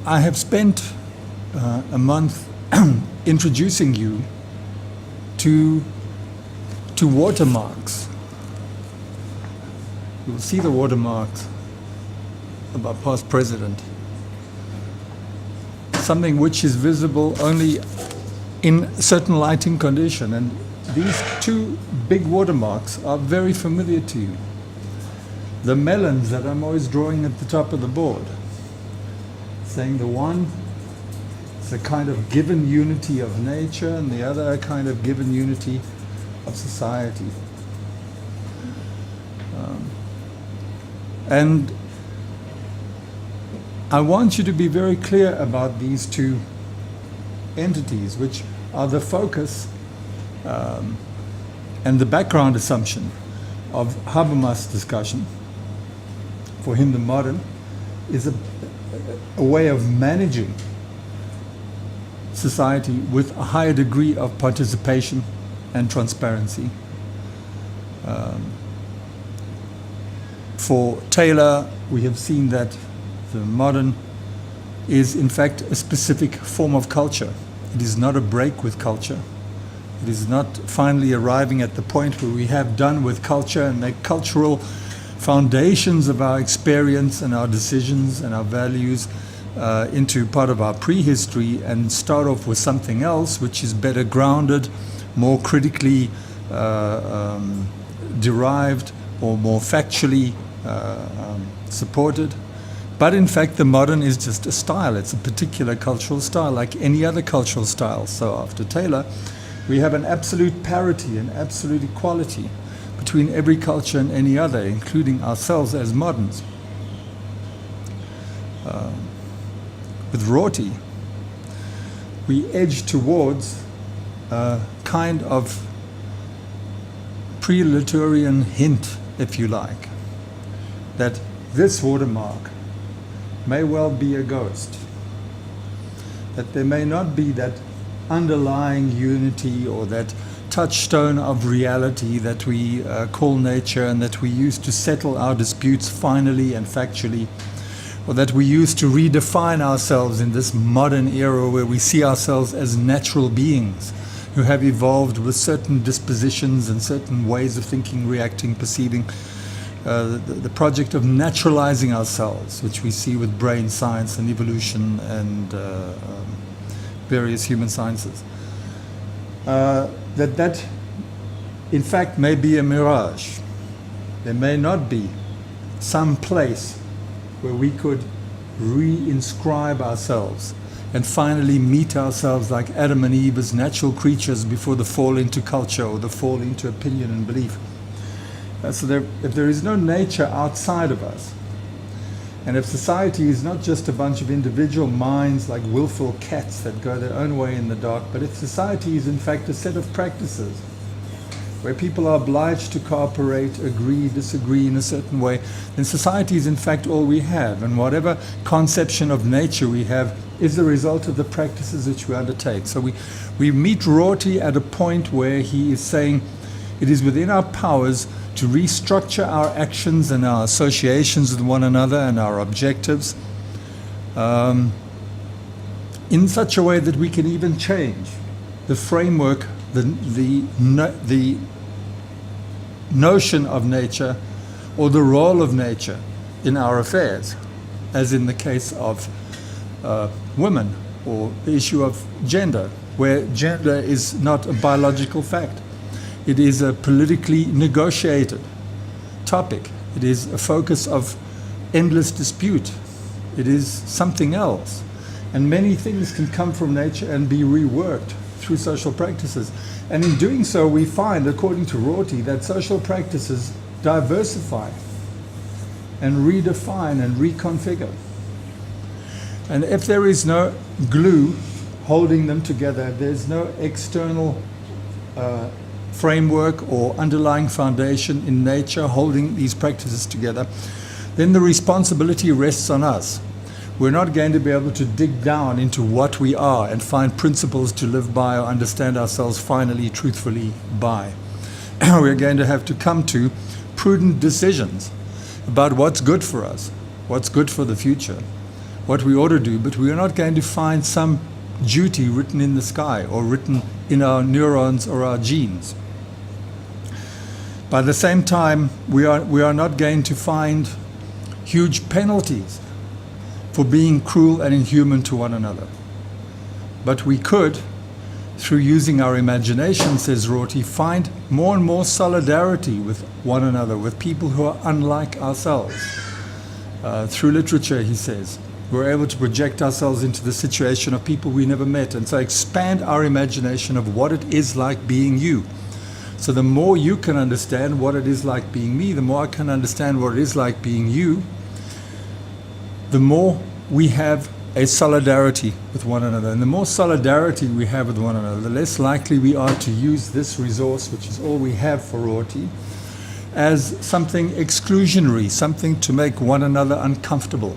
I have spent a month introducing you to watermarks. You will see the watermarks of our past president. Something which is visible only in certain lighting condition, and these two big watermarks are very familiar to you. The melons that I'm always drawing at the top of the board, saying the one is a kind of given unity of nature and the other a kind of given unity of society. And I want you to be very clear about these two entities, which are the focus and the background assumption of Habermas' discussion. For him, the modern is a way of managing society with a higher degree of participation and transparency. For Taylor, we have seen that the modern is in fact a specific form of culture. It is not a break with culture. It is not finally arriving at the point where we have done with culture and make cultural foundations of our experience and our decisions and our values into part of our prehistory and start off with something else which is better grounded, more critically derived or more factually supported. But in fact the modern is just a style. It's a particular cultural style like any other cultural style. So after Taylor we have an absolute parity, an absolute equality between every culture and any other, including ourselves as moderns. With Rorty, we edge towards a kind of pre-Lutheranian hint, if you like, that this watermark may well be a ghost, that there may not be that underlying unity or that touchstone of reality that we call nature and that we use to settle our disputes finally and factually, or that we use to redefine ourselves in this modern era where we see ourselves as natural beings who have evolved with certain dispositions and certain ways of thinking, reacting, perceiving. The project of naturalizing ourselves, which we see with brain science and evolution and various human sciences. That in fact may be a mirage. There may not be some place where we could reinscribe ourselves and finally meet ourselves like Adam and Eve as natural creatures before the fall into culture or the fall into opinion and belief. If there is no nature outside of us, and if society is not just a bunch of individual minds like willful cats that go their own way in the dark, but if society is in fact a set of practices where people are obliged to cooperate, agree, disagree in a certain way, then society is in fact all we have. And whatever conception of nature we have is the result of the practices which we undertake. So we meet Rorty at a point where he is saying it is within our powers to restructure our actions and our associations with one another and our objectives in such a way that we can even change the framework, the notion of nature or the role of nature in our affairs, as in the case of women or the issue of gender, where gender is not a biological fact. It is a politically negotiated topic. It is a focus of endless dispute. It is something else. And many things can come from nature and be reworked through social practices. And in doing so, we find, according to Rorty, that social practices diversify and redefine and reconfigure. And if there is no glue holding them together, there's no external framework or underlying foundation in nature holding these practices together, then the responsibility rests on us. We're not going to be able to dig down into what we are and find principles to live by or understand ourselves finally, truthfully by. We're going to have to come to prudent decisions about what's good for us, what's good for the future, what we ought to do, but we are not going to find some duty written in the sky or written in our neurons or our genes. By the same time, we are not going to find huge penalties for being cruel and inhuman to one another. But we could, through using our imagination, says Rorty, find more and more solidarity with one another, with people who are unlike ourselves. Through literature, he says, we're able to project ourselves into the situation of people we never met, and so expand our imagination of what it is like being you. So the more you can understand what it is like being me, the more I can understand what it is like being you, the more we have a solidarity with one another. And the more solidarity we have with one another, the less likely we are to use this resource, which is all we have for Rorty, as something exclusionary, something to make one another uncomfortable.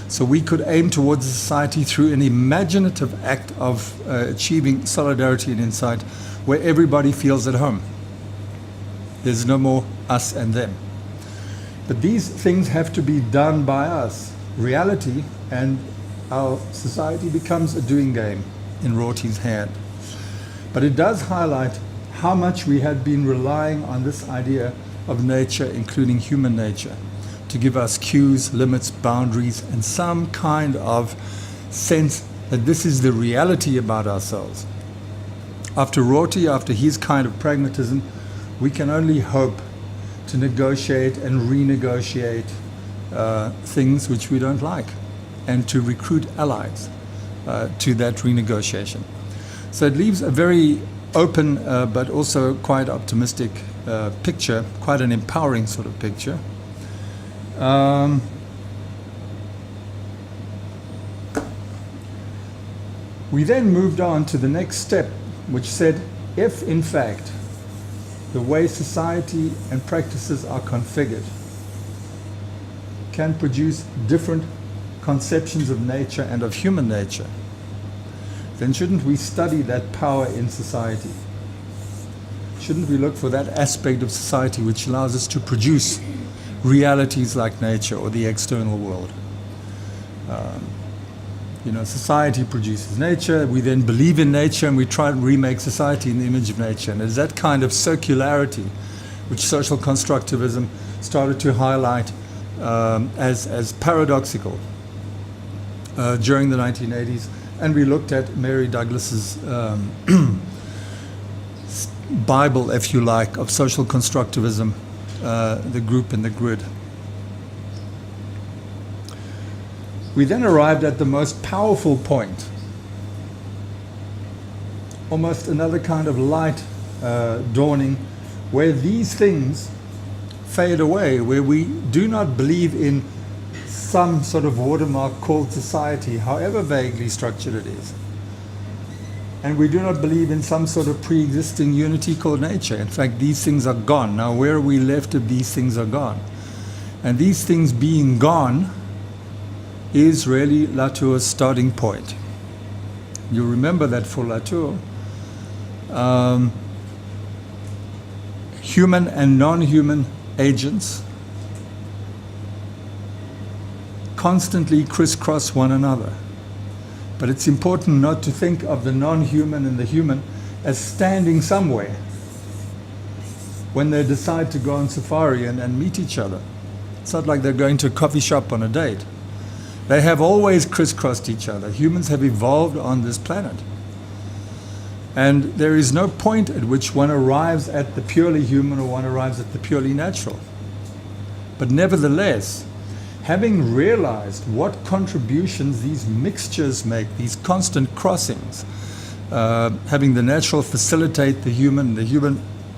So we could aim towards a society through an imaginative act of achieving solidarity and insight where everybody feels at home. There's no more us and them. But these things have to be done by us. Reality and our society becomes a doing game in Rorty's hand. But it does highlight how much we had been relying on this idea of nature, including human nature, to give us cues, limits, boundaries, and some kind of sense that this is the reality about ourselves. After Rorty, after his kind of pragmatism, we can only hope to negotiate and renegotiate things which we don't like, and to recruit allies to that renegotiation. So it leaves a very open but also quite optimistic picture, quite an empowering sort of picture. We then moved on to the next step, which said, if in fact the way society and practices are configured can produce different conceptions of nature and of human nature, then shouldn't we study that power in society? Shouldn't we look for that aspect of society which allows us to produce realities like nature or the external world? Society produces nature, we then believe in nature, and we try to remake society in the image of nature. And it's that kind of circularity which social constructivism started to highlight as paradoxical during the 1980s. And we looked at Mary Douglas's Bible, if you like, of social constructivism, the group and the grid. We then arrived at the most powerful point, almost another kind of light dawning, where these things fade away, where we do not believe in some sort of watermark called society, however vaguely structured it is. And we do not believe in some sort of pre-existing unity called nature. In fact, these things are gone. Now, where are we left if these things are gone? And these things being gone is really Latour's starting point. You remember that for Latour, human and non-human agents constantly crisscross one another. But it's important not to think of the non-human and the human as standing somewhere when they decide to go on safari and meet each other. It's not like they're going to a coffee shop on a date. They have always crisscrossed each other. Humans have evolved on this planet. And there is no point at which one arrives at the purely human or one arrives at the purely natural. But nevertheless, having realized what contributions these mixtures make, these constant crossings, having the natural facilitate the human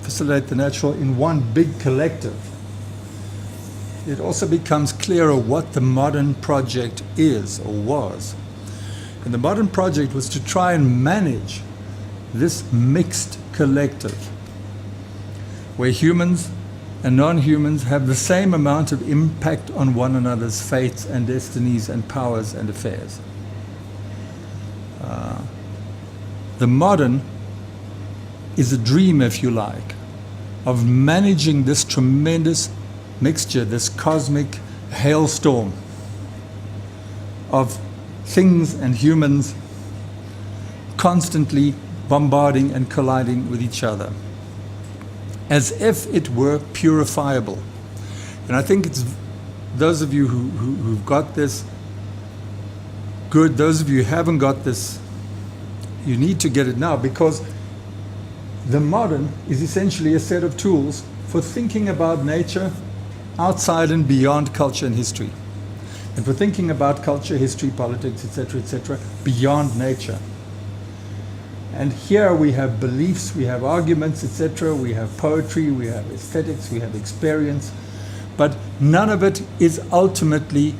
facilitate the natural in one big collective, it also becomes clearer what the modern project is or was. And the modern project was to try and manage this mixed collective, where humans and non-humans have the same amount of impact on one another's fates and destinies and powers and affairs. The modern is a dream, if you like, of managing this tremendous mixture, this cosmic hailstorm of things and humans constantly bombarding and colliding with each other, as if it were purifiable. And I think it's those of you who've got this, good. Those of you who haven't got this, you need to get it now, because the modern is essentially a set of tools for thinking about nature outside and beyond culture and history, and for thinking about culture, history, politics, etc., beyond nature. And here we have beliefs, we have arguments, etc., we have poetry, we have aesthetics, we have experience, but none of it is ultimately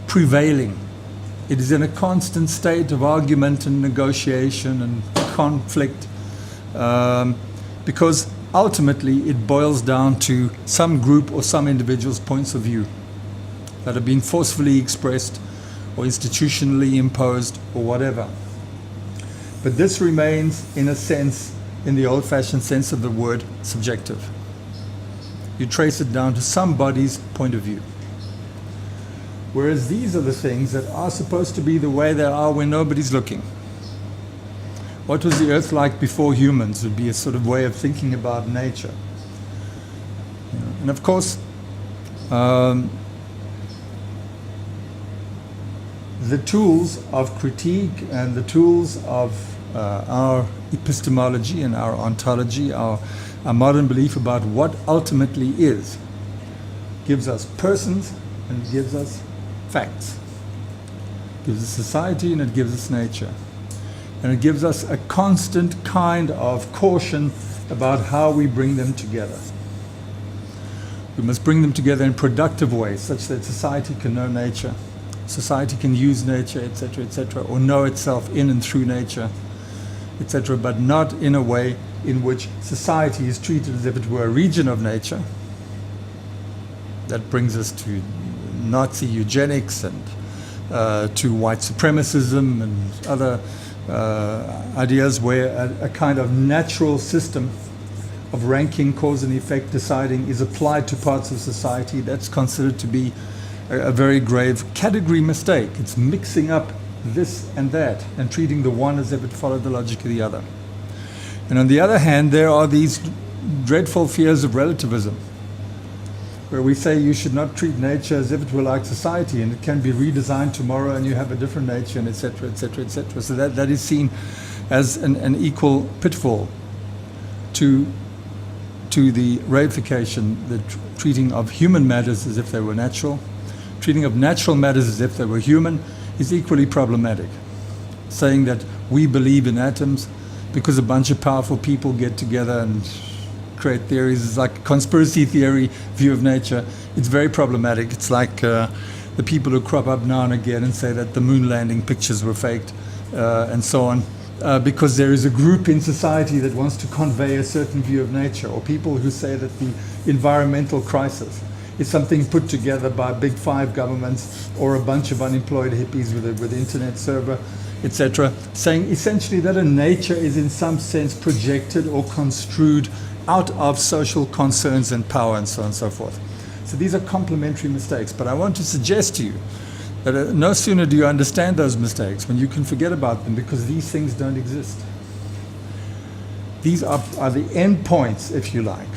prevailing. It is in a constant state of argument and negotiation and conflict, because ultimately it boils down to some group or some individual's points of view that have been forcefully expressed or institutionally imposed or whatever. But this remains, in a sense, in the old-fashioned sense of the word, subjective. You trace it down to somebody's point of view. Whereas these are the things that are supposed to be the way they are when nobody's looking. What was the earth like before humans would be a sort of way of thinking about nature. And of course, the tools of critique and the tools of our epistemology and our ontology, our modern belief about what ultimately is, gives us persons and it gives us facts. It gives us society and it gives us nature. And it gives us a constant kind of caution about how we bring them together. We must bring them together in productive ways such that society can know nature, society can use nature, etc., or know itself in and through nature, etc., but not in a way in which society is treated as if it were a region of nature. That brings us to Nazi eugenics and to white supremacism and other ideas where a kind of natural system of ranking, cause and effect, deciding is applied to parts of society. That's considered to be a very grave category mistake. It's mixing up this and that and treating the one as if it followed the logic of the other. And on the other hand, there are these dreadful fears of relativism, where we say you should not treat nature as if it were like society and it can be redesigned tomorrow and you have a different nature, and etc., etc., etc. So that is seen as an equal pitfall to the reification, the treating of human matters as if they were natural. Treating of natural matters as if they were human is equally problematic. Saying that we believe in atoms because a bunch of powerful people get together and create theories is like a conspiracy theory view of nature. It's very problematic. It's like the people who crop up now and again and say that the moon landing pictures were faked and so on, because there is a group in society that wants to convey a certain view of nature, or people who say that the environmental crisis is something put together by big five governments or a bunch of unemployed hippies with an internet server, etc., saying essentially that a nature is in some sense projected or construed out of social concerns and power and so on and so forth. So these are complementary mistakes, but I want to suggest to you that no sooner do you understand those mistakes when you can forget about them, because these things don't exist. These are the end points, if you like,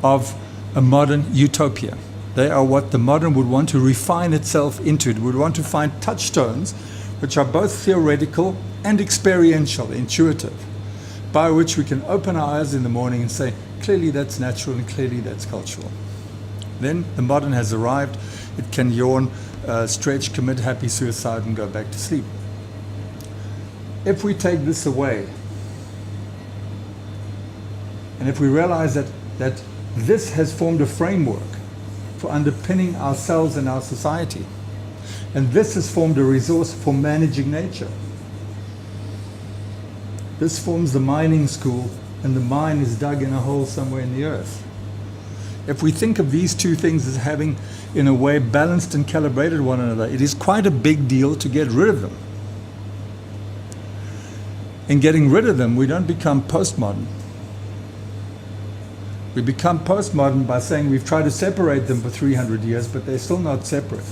of a modern utopia. They are what the modern would want to refine itself into. It would want to find touchstones which are both theoretical and experiential, intuitive, by which we can open our eyes in the morning and say, clearly that's natural and clearly that's cultural. Then the modern has arrived. It can yawn, stretch, commit happy suicide and go back to sleep. If we take this away, and if we realize that this has formed a framework for underpinning ourselves and our society, and this has formed a resource for managing nature. This forms the mining school, and the mine is dug in a hole somewhere in the earth. If we think of these two things as having, in a way, balanced and calibrated one another, it is quite a big deal to get rid of them. In getting rid of them, we don't become postmodern. We become postmodern by saying we've tried to separate them for 300 years, but they're still not separate.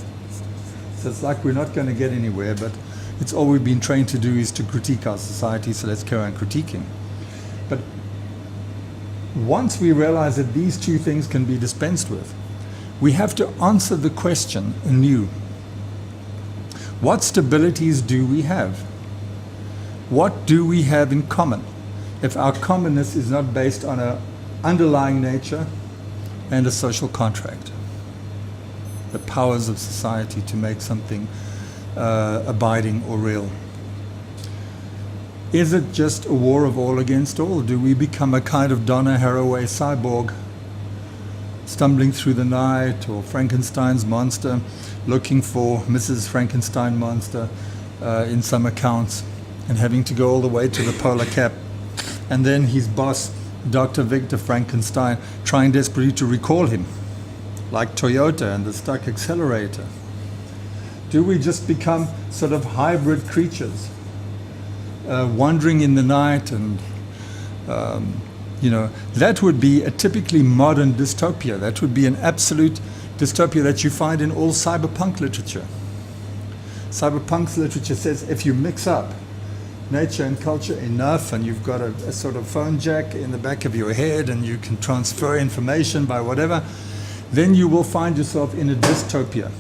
So it's like we're not going to get anywhere, but it's all we've been trained to do is to critique our society, so let's carry on critiquing. But once we realize that these two things can be dispensed with, we have to answer the question anew. What stabilities do we have? What do we have in common if our commonness is not based on an underlying nature and a social contract? The powers of society to make something abiding or real. Is it just a war of all against all? Do we become a kind of Donna Haraway cyborg, stumbling through the night, or Frankenstein's monster, looking for Mrs. Frankenstein monster in some accounts, and having to go all the way to the polar cap, and then his boss, Dr. Victor Frankenstein, trying desperately to recall him, like Toyota and the stuck accelerator? Do we just become sort of hybrid creatures, wandering in the night? And that would be a typically modern dystopia. That would be an absolute dystopia that you find in all cyberpunk literature. Cyberpunk's literature says if you mix up nature and culture enough, and you've got a sort of phone jack in the back of your head, and you can transfer information by whatever, then you will find yourself in a dystopia.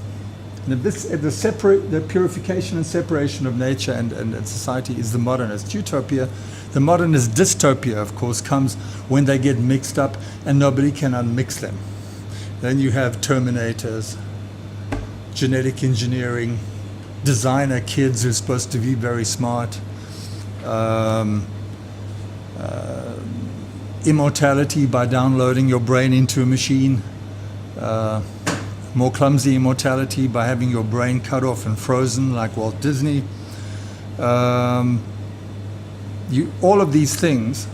And if the purification and separation of nature and society is the modernist utopia, the modernist dystopia, of course, comes when they get mixed up and nobody can unmix them. Then you have Terminators, genetic engineering, designer kids who are supposed to be very smart, immortality by downloading your brain into a machine, more clumsy immortality by having your brain cut off and frozen like Walt Disney. All of these things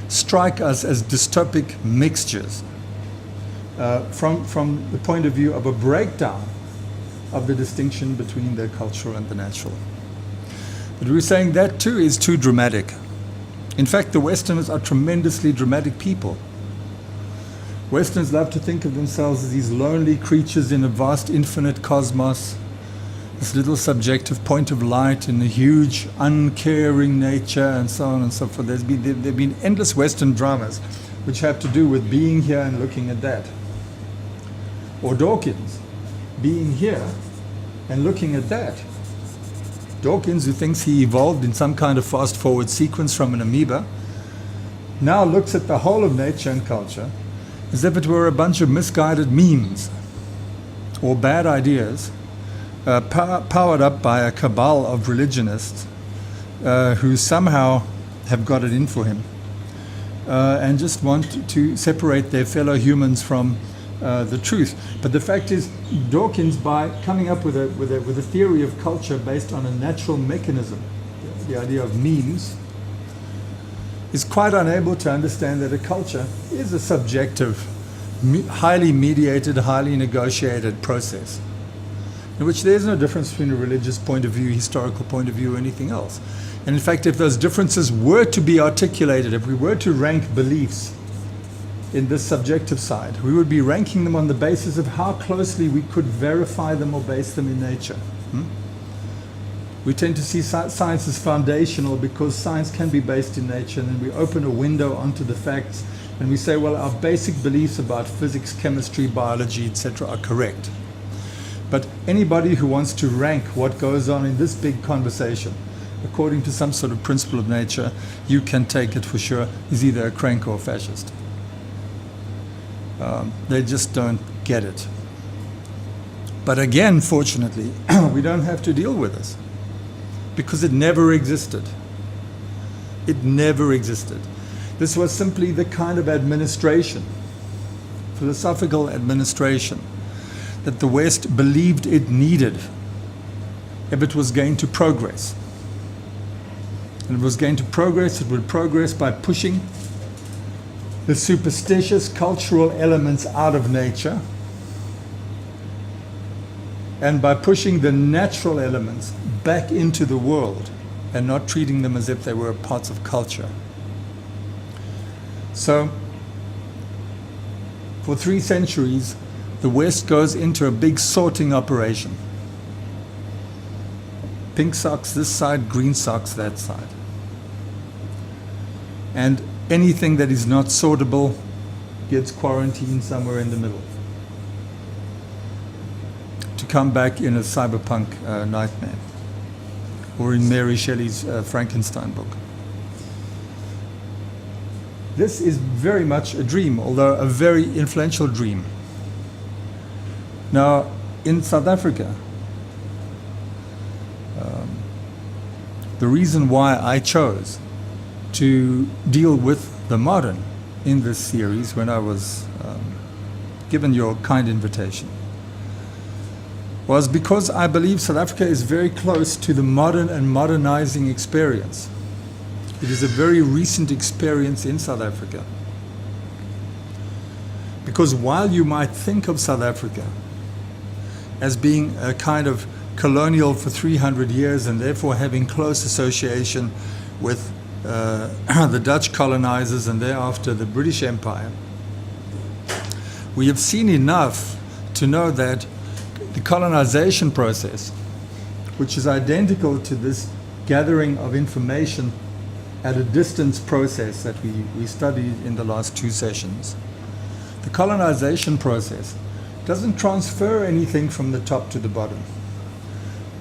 strike us as dystopic mixtures from the point of view of a breakdown of the distinction between the cultural and the natural. But we're saying that too is too dramatic. In fact, the Westerners are tremendously dramatic people. Westerners love to think of themselves as these lonely creatures in a vast infinite cosmos, this little subjective point of light in a huge uncaring nature, and so on and so forth. There have been endless Western dramas which have to do with being here and looking at that. Or Dawkins, being here and looking at that. Dawkins, who thinks he evolved in some kind of fast-forward sequence from an amoeba, now looks at the whole of nature and culture as if it were a bunch of misguided memes or bad ideas powered up by a cabal of religionists who somehow have got it in for him and just want to separate their fellow humans from the truth. But the fact is, Dawkins, by coming up with a theory of culture based on a natural mechanism, the idea of memes, is quite unable to understand that a culture is a subjective, highly mediated, highly negotiated process, in which there is no difference between a religious point of view, historical point of view, or anything else. And in fact, if those differences were to be articulated, if we were to rank beliefs in this subjective side, we would be ranking them on the basis of how closely we could verify them or base them in nature. We tend to see science as foundational because science can be based in nature, and then we open a window onto the facts and we say, well, our basic beliefs about physics, chemistry, biology, etc. are correct. But anybody who wants to rank what goes on in this big conversation according to some sort of principle of nature, you can take it for sure, is either a crank or a fascist. They just don't get it. But again, fortunately, we don't have to deal with this, because it never existed. It never existed. This was simply the kind of administration, philosophical administration, that the West believed it needed if it was going to progress. And if it was going to progress, it would progress by pushing the superstitious cultural elements out of nature, and by pushing the natural elements back into the world and not treating them as if they were parts of culture. So, for 3 centuries, the West goes into a big sorting operation. pink socks this side, green socks that side. And anything that is not sortable gets quarantined somewhere in the middle, to come back in a cyberpunk nightmare, or in Mary Shelley's Frankenstein book. This is very much a dream, although a very influential dream. Now, in South Africa, the reason why I chose to deal with the modern in this series, when I was given your kind invitation, was because I believe South Africa is very close to the modern and modernizing experience. It is a very recent experience in South Africa. Because while you might think of South Africa as being a kind of colonial for 300 years and therefore having close association with the Dutch colonizers and thereafter the British Empire, we have seen enough to know that the colonization process, which is identical to this gathering of information at a distance process that we studied in the last 2 sessions, the colonization process doesn't transfer anything from the top to the bottom.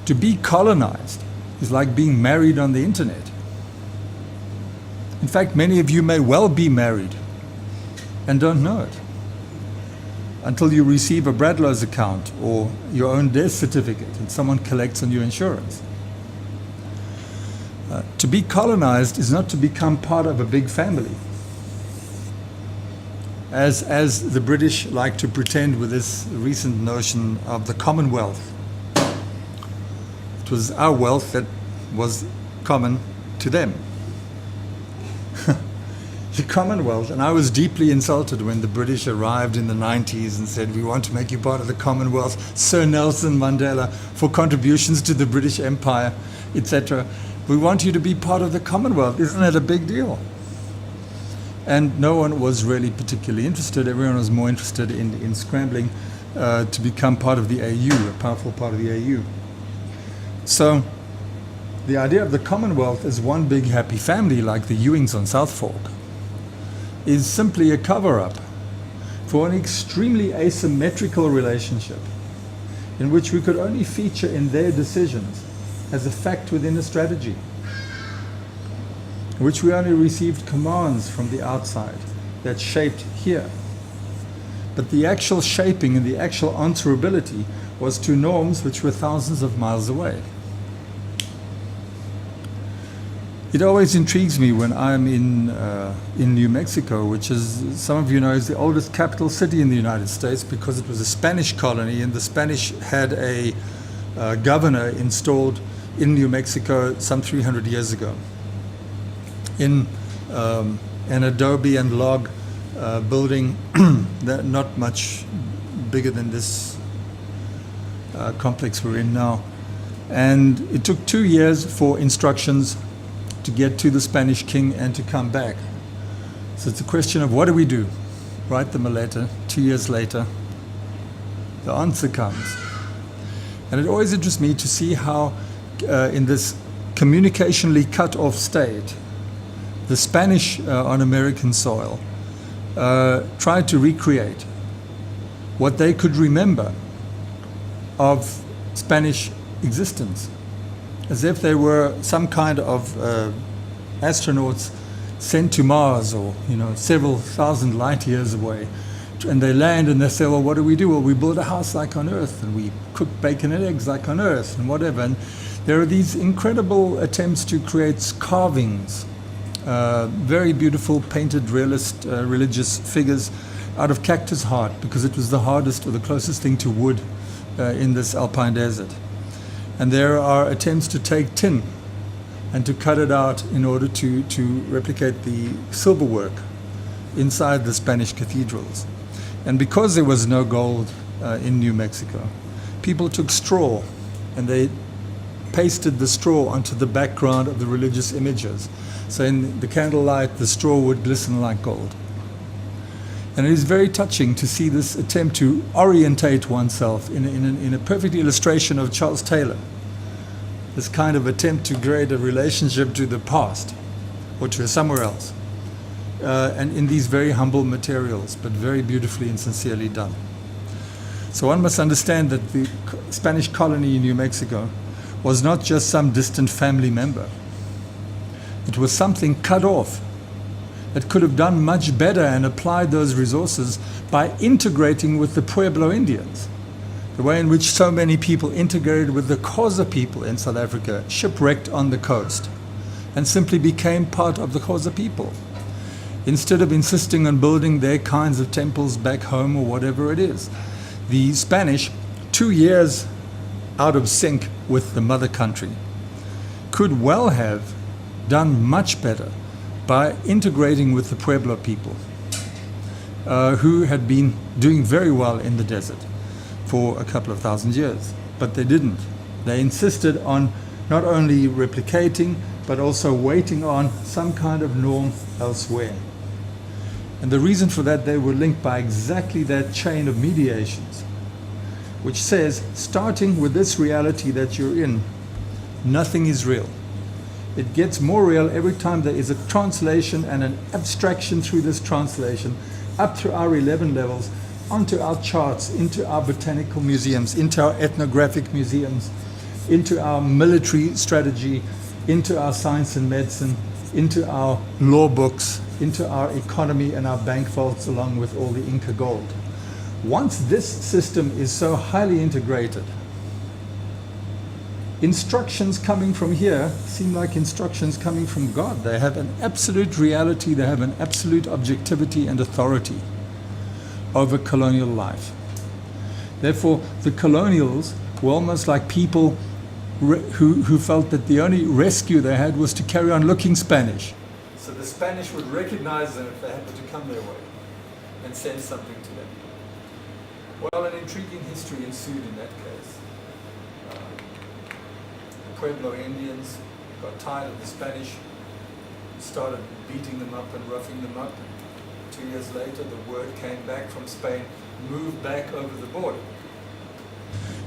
To be colonized is like being married on the internet. In fact, many of you may well be married and don't know it until you receive a Bradlow's account or your own death certificate and someone collects on your insurance. To be colonized is not to become part of a big family, as the British like to pretend with this recent notion of the Commonwealth. It was our wealth that was common to them. The Commonwealth, and I was deeply insulted when the British arrived in the 90s and said, we want to make you part of the Commonwealth, Sir Nelson Mandela, for contributions to the British Empire, etc. We want you to be part of the Commonwealth. Isn't that a big deal? And no one was really particularly interested. Everyone was more interested in scrambling to become part of the AU, a powerful part of the AU. So the idea of the Commonwealth as one big happy family, like the Ewings on South Fork, is simply a cover-up for an extremely asymmetrical relationship in which we could only feature in their decisions as a fact within a strategy, in which we only received commands from the outside that shaped here. But the actual shaping and the actual answerability was to norms which were thousands of miles away. It always intrigues me when I'm in New Mexico, which is, some of you know, is the oldest capital city in the United States because it was a Spanish colony, and the Spanish had a governor installed in New Mexico some 300 years ago in an adobe and log building that not much bigger than this complex we're in now. And it took 2 years for instructions to get to the Spanish king and to come back. So it's a question of what do we do? Write them a letter. 2 years later, the answer comes. And it always interests me to see how in this communicationally cut off state, the Spanish on American soil tried to recreate what they could remember of Spanish existence, as if they were some kind of astronauts sent to Mars, or several thousand light years away, and they land and they say, well, what do? Well, we build a house like on Earth, and we cook bacon and eggs like on Earth, and whatever. And there are these incredible attempts to create carvings, very beautiful painted realist religious figures out of cactus heart, because it was the hardest or the closest thing to wood in this alpine desert. And there are attempts to take tin and to cut it out in order to replicate the silverwork inside the Spanish cathedrals. And because there was no gold in New Mexico, people took straw and they pasted the straw onto the background of the religious images. So in the candlelight, the straw would glisten like gold. And it is very touching to see this attempt to orientate oneself in a perfect illustration of Charles Taylor, this kind of attempt to create a relationship to the past or to somewhere else. And in these very humble materials, but very beautifully and sincerely done. So one must understand that the Spanish colony in New Mexico was not just some distant family member. It was something cut off that could have done much better and applied those resources by integrating with the Pueblo Indians. The way in which so many people integrated with the Xhosa people in South Africa, shipwrecked on the coast, and simply became part of the Xhosa people, instead of insisting on building their kinds of temples back home or whatever it is. The Spanish, 2 years out of sync with the mother country, could well have done much better by integrating with the Pueblo people, who had been doing very well in the desert for a couple of thousand years. But they didn't. They insisted on not only replicating, but also waiting on some kind of norm elsewhere. And the reason for that, they were linked by exactly that chain of mediations, which says, starting with this reality that you're in, nothing is real. It gets more real every time there is a translation and an abstraction through this translation, up through our 11 levels, onto our charts, into our botanical museums, into our ethnographic museums, into our military strategy, into our science and medicine, into our law books, into our economy and our bank vaults, along with all the Inca gold. Once this system is so highly integrated, instructions coming from here seem like instructions coming from God. They have an absolute reality, they have an absolute objectivity and authority over colonial life. Therefore, the colonials were almost like people who felt that the only rescue they had was to carry on looking Spanish. So the Spanish would recognize them if they happened to come their way and send something to them. Well, an intriguing history ensued in that case. The Pueblo Indians got tired of the Spanish, started beating them up and roughing them up. 2 years later, the word came back from Spain, move back over the border.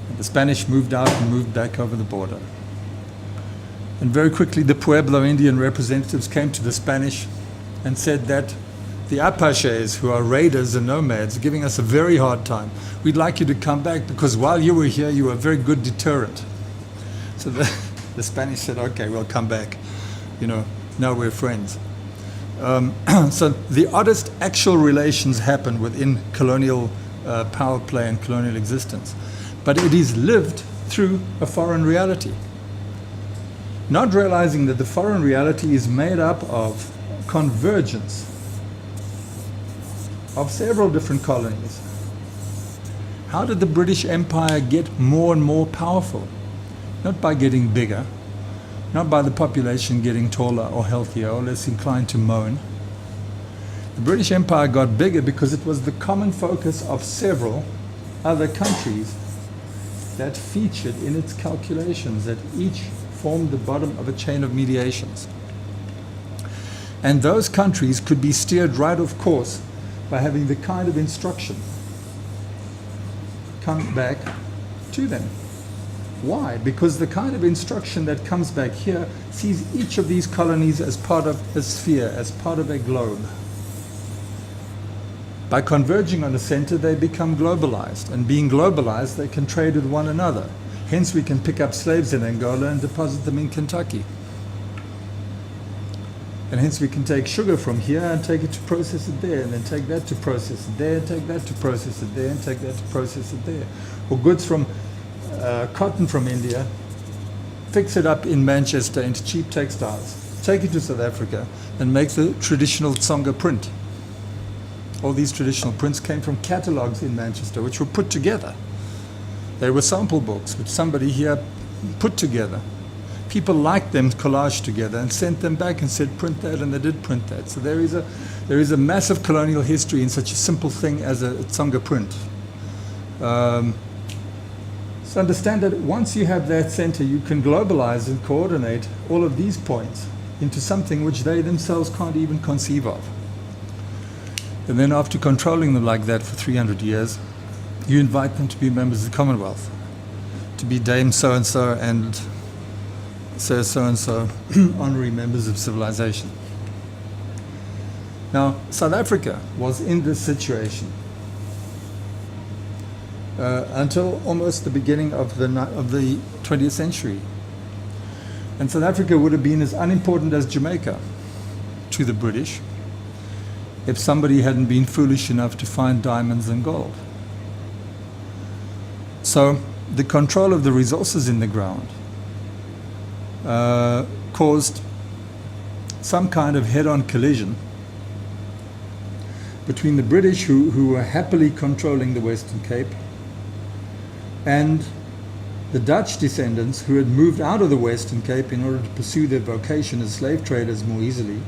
And the Spanish moved out and moved back over the border. And very quickly, the Pueblo Indian representatives came to the Spanish and said that the Apaches, who are raiders and nomads, are giving us a very hard time. We'd like you to come back because while you were here, you were a very good deterrent. So the Spanish said, okay, we'll come back. You know, now we're friends. So the oddest actual relations happen within colonial power play and colonial existence. But it is lived through a foreign reality. Not realizing that the foreign reality is made up of convergence of several different colonies. How did the British Empire get more and more powerful? Not by getting bigger, not by the population getting taller or healthier or less inclined to moan. The British Empire got bigger because it was the common focus of several other countries that featured in its calculations, that each formed the bottom of a chain of mediations. And those countries could be steered right off course by having the kind of instruction come back to them. Why? Because the kind of instruction that comes back here sees each of these colonies as part of a sphere, as part of a globe. By converging on a center, they become globalized. And being globalized, they can trade with one another. Hence, we can pick up slaves in Angola and deposit them in Kentucky. And hence we can take sugar from here and take it to process it there, and then take that to process it there, and take that to process it there, and take that to process it there. Or goods from cotton from India, fix it up in Manchester into cheap textiles, take it to South Africa, and make the traditional Tsonga print. All these traditional prints came from catalogs in Manchester, which were put together. They were sample books, which somebody here put together. People liked them collaged together and sent them back and said, print that, and they did print that. So there is a massive colonial history in such a simple thing as a Tsonga print. So understand that once you have that center, you can globalize and coordinate all of these points into something which they themselves can't even conceive of. And then after controlling them like that for 300 years, you invite them to be members of the Commonwealth, to be Dame so-and-so and Sir so-and-so, honorary members of civilization. Now, South Africa was in this situation until almost the beginning of the 20th century. And South Africa would have been as unimportant as Jamaica to the British if somebody hadn't been foolish enough to find diamonds and gold. So the control of the resources in the ground caused some kind of head-on collision between the British, who were happily controlling the Western Cape, and the Dutch descendants who had moved out of the Western Cape in order to pursue their vocation as slave traders more easily,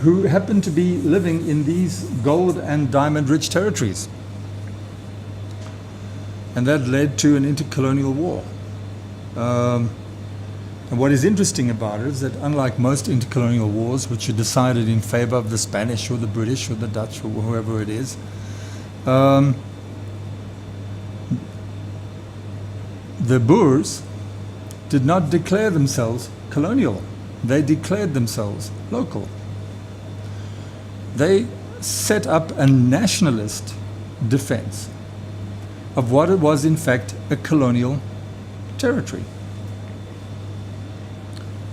who happened to be living in these gold and diamond-rich territories. And that led to an intercolonial war. And what is interesting about it is that unlike most intercolonial wars, which are decided in favor of the Spanish or the British or the Dutch or whoever it is, the Boers did not declare themselves colonial. They declared themselves local. They set up a nationalist defense of what it was in fact a colonial territory.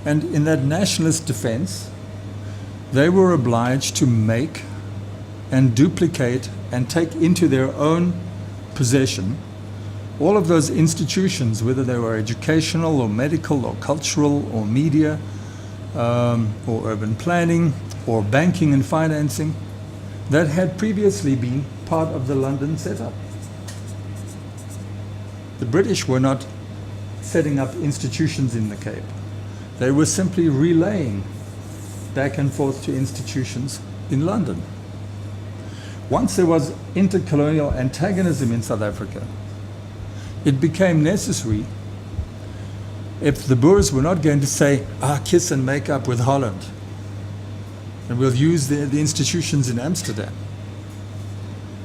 And in that nationalist defense, they were obliged to make and duplicate and take into their own possession all of those institutions, whether they were educational or medical or cultural or media or urban planning or banking and financing, that had previously been part of the London setup. The British were not setting up institutions in the Cape. They were simply relaying back and forth to institutions in London. Once there was intercolonial antagonism in South Africa, it became necessary, if the Boers were not going to say, kiss and make up with Holland, and we'll use the institutions in Amsterdam.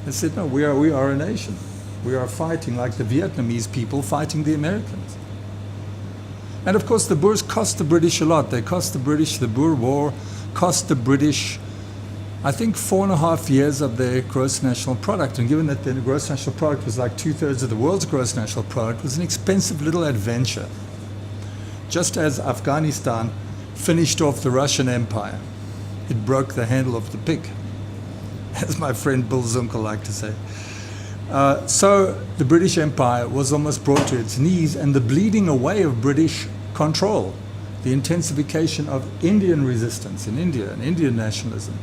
They said, no, we are a nation. We are fighting like the Vietnamese people fighting the Americans. And of course the Boers cost the British a lot. They cost the British, the Boer War cost the British, I think, 4.5 years of their gross national product. And given that the gross national product was like 2/3 of the world's gross national product, it was an expensive little adventure. Just as Afghanistan finished off the Russian Empire, it broke the handle of the pig, as my friend Bill Zunkel liked to say. So the British Empire was almost brought to its knees, and the bleeding away of British control, the intensification of Indian resistance in India and Indian nationalism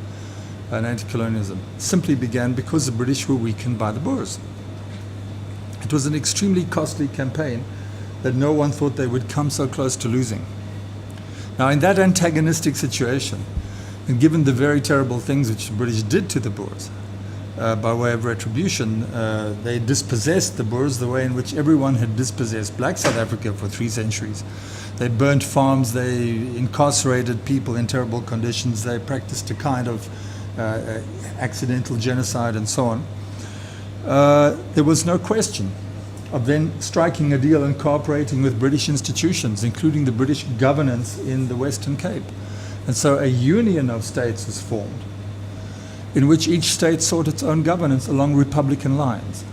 and anti-colonialism, simply began because the British were weakened by the Boers. It was an extremely costly campaign that no one thought they would come so close to losing. Now, in that antagonistic situation, and given the very terrible things which the British did to the Boers, by way of retribution, they dispossessed the Boers the way in which everyone had dispossessed black South Africa for 3 centuries. They burnt farms, they incarcerated people in terrible conditions, they practiced a kind of accidental genocide and so on. There was no question of then striking a deal and cooperating with British institutions, including the British governance in the Western Cape. And so a union of states was formed, in which each state sought its own governance along republican lines.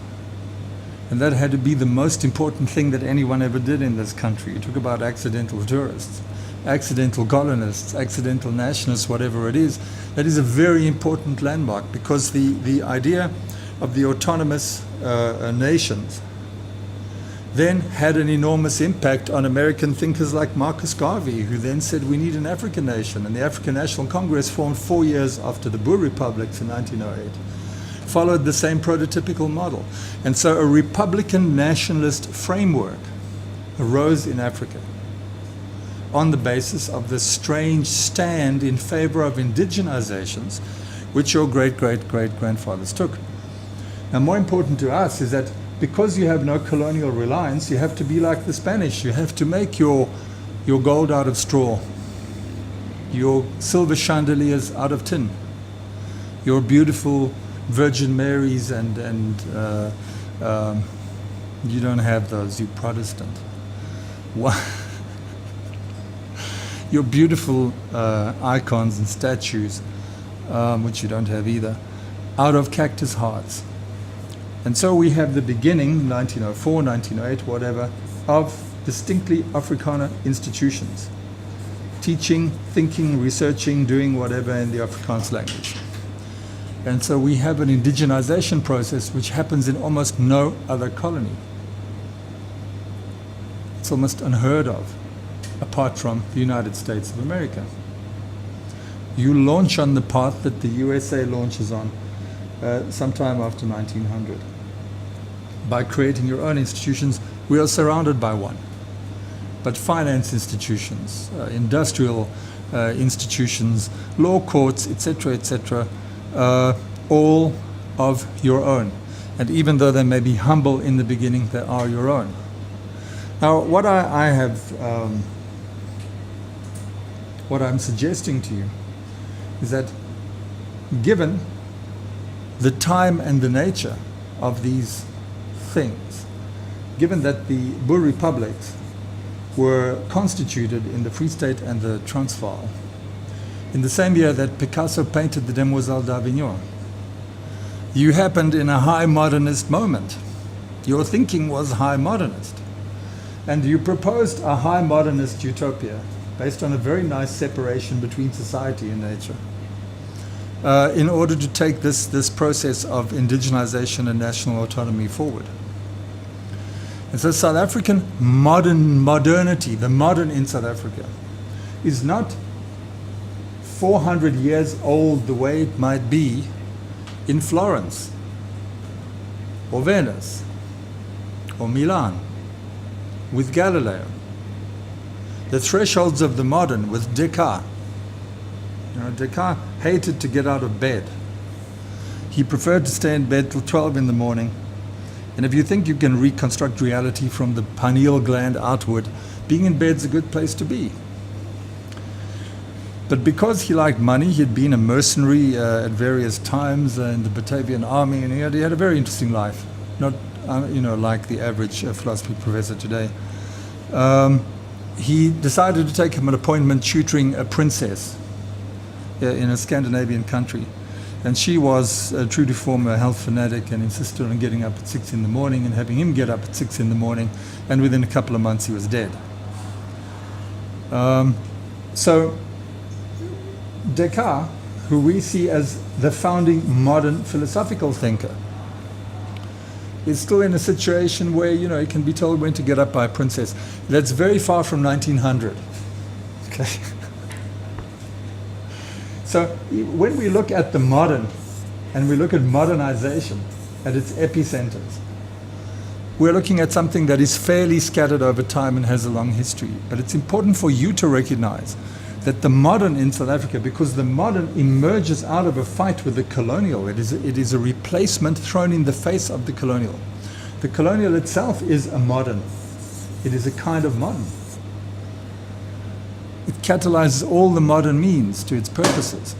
And that had to be the most important thing that anyone ever did in this country. You talk about accidental tourists, accidental colonists, accidental nationalists, whatever it is. That is a very important landmark, because the idea of the autonomous nations then had an enormous impact on American thinkers like Marcus Garvey, who then said we need an African nation. And the African National Congress, formed 4 years after the Boer republics in 1908, followed the same prototypical model. And so a republican nationalist framework arose in Africa on the basis of the strange stand in favor of indigenizations, which your great-great-great-grandfathers took. Now, more important to us is that because you have no colonial reliance, you have to be like the Spanish. You have to make your gold out of straw, your silver chandeliers out of tin, your beautiful Virgin Marys, and you don't have those, you Protestant. your beautiful icons and statues, which you don't have either, out of cactus hearts. And so we have the beginning, 1904, 1908, whatever, of distinctly Afrikaner institutions, teaching, thinking, researching, doing whatever in the Afrikaans language. And so we have an indigenization process which happens in almost no other colony. It's almost unheard of, apart from the United States of America. You launch on the path that the USA launches on sometime after 1900. By creating your own institutions, we are surrounded by one. But finance institutions, industrial institutions, law courts, etc., all of your own. And even though they may be humble in the beginning, they are your own. Now, what I'm suggesting to you is that given the time and the nature of these things, given that the Boer republics were constituted in the Free State and the Transvaal in the same year that Picasso painted the Demoiselle d'Avignon, you happened in a high modernist moment. Your thinking was high modernist. And you proposed a high modernist utopia based on a very nice separation between society and nature in order to take this process of indigenization and national autonomy forward. And so South African modernity, the modern in South Africa, is not 400 years old the way it might be in Florence or Venice or Milan with Galileo. The thresholds of the modern with Descartes. You know, Descartes hated to get out of bed. He preferred to stay in bed till 12 in the morning. And if you think you can reconstruct reality from the pineal gland outward, being in bed's a good place to be. But because he liked money, he had been a mercenary at various times in the Batavian army, and he had a very interesting life. Not like the average philosophy professor today. He decided to take him an appointment tutoring a princess in a Scandinavian country. And she was true to form a health fanatic and insisted on getting up at 6 in the morning and having him get up at 6 in the morning, and within a couple of months he was dead. So Descartes, who we see as the founding modern philosophical thinker, is still in a situation where, he can be told when to get up by a princess. That's very far from 1900. Okay. So when we look at the modern, and we look at modernization at its epicenters, we're looking at something that is fairly scattered over time and has a long history. But it's important for you to recognize that the modern in South Africa, because the modern emerges out of a fight with the colonial, it is a replacement thrown in the face of the colonial. The colonial itself is a modern. It is a kind of modern. It catalyzes all the modern means to its purposes.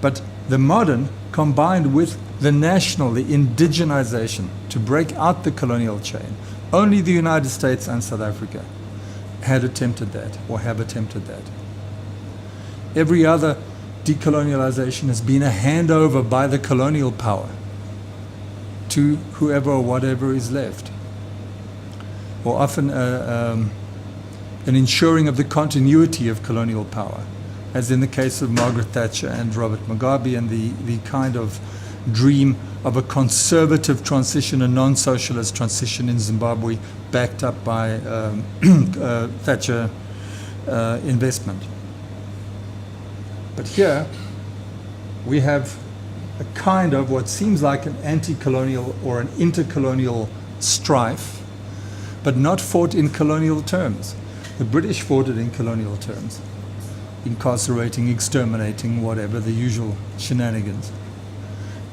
But the modern combined with the national, the indigenization, to break out the colonial chain, only the United States and South Africa had attempted that, or have attempted that. Every other decolonialization has been a handover by the colonial power to whoever or whatever is left, or often an ensuring of the continuity of colonial power, as in the case of Margaret Thatcher and Robert Mugabe, and the kind of dream of a conservative transition, a non-socialist transition in Zimbabwe, backed up by Thatcher investment. But here we have a kind of what seems like an anti-colonial or an intercolonial strife, but not fought in colonial terms. The British fought it in colonial terms, incarcerating, exterminating, whatever, the usual shenanigans.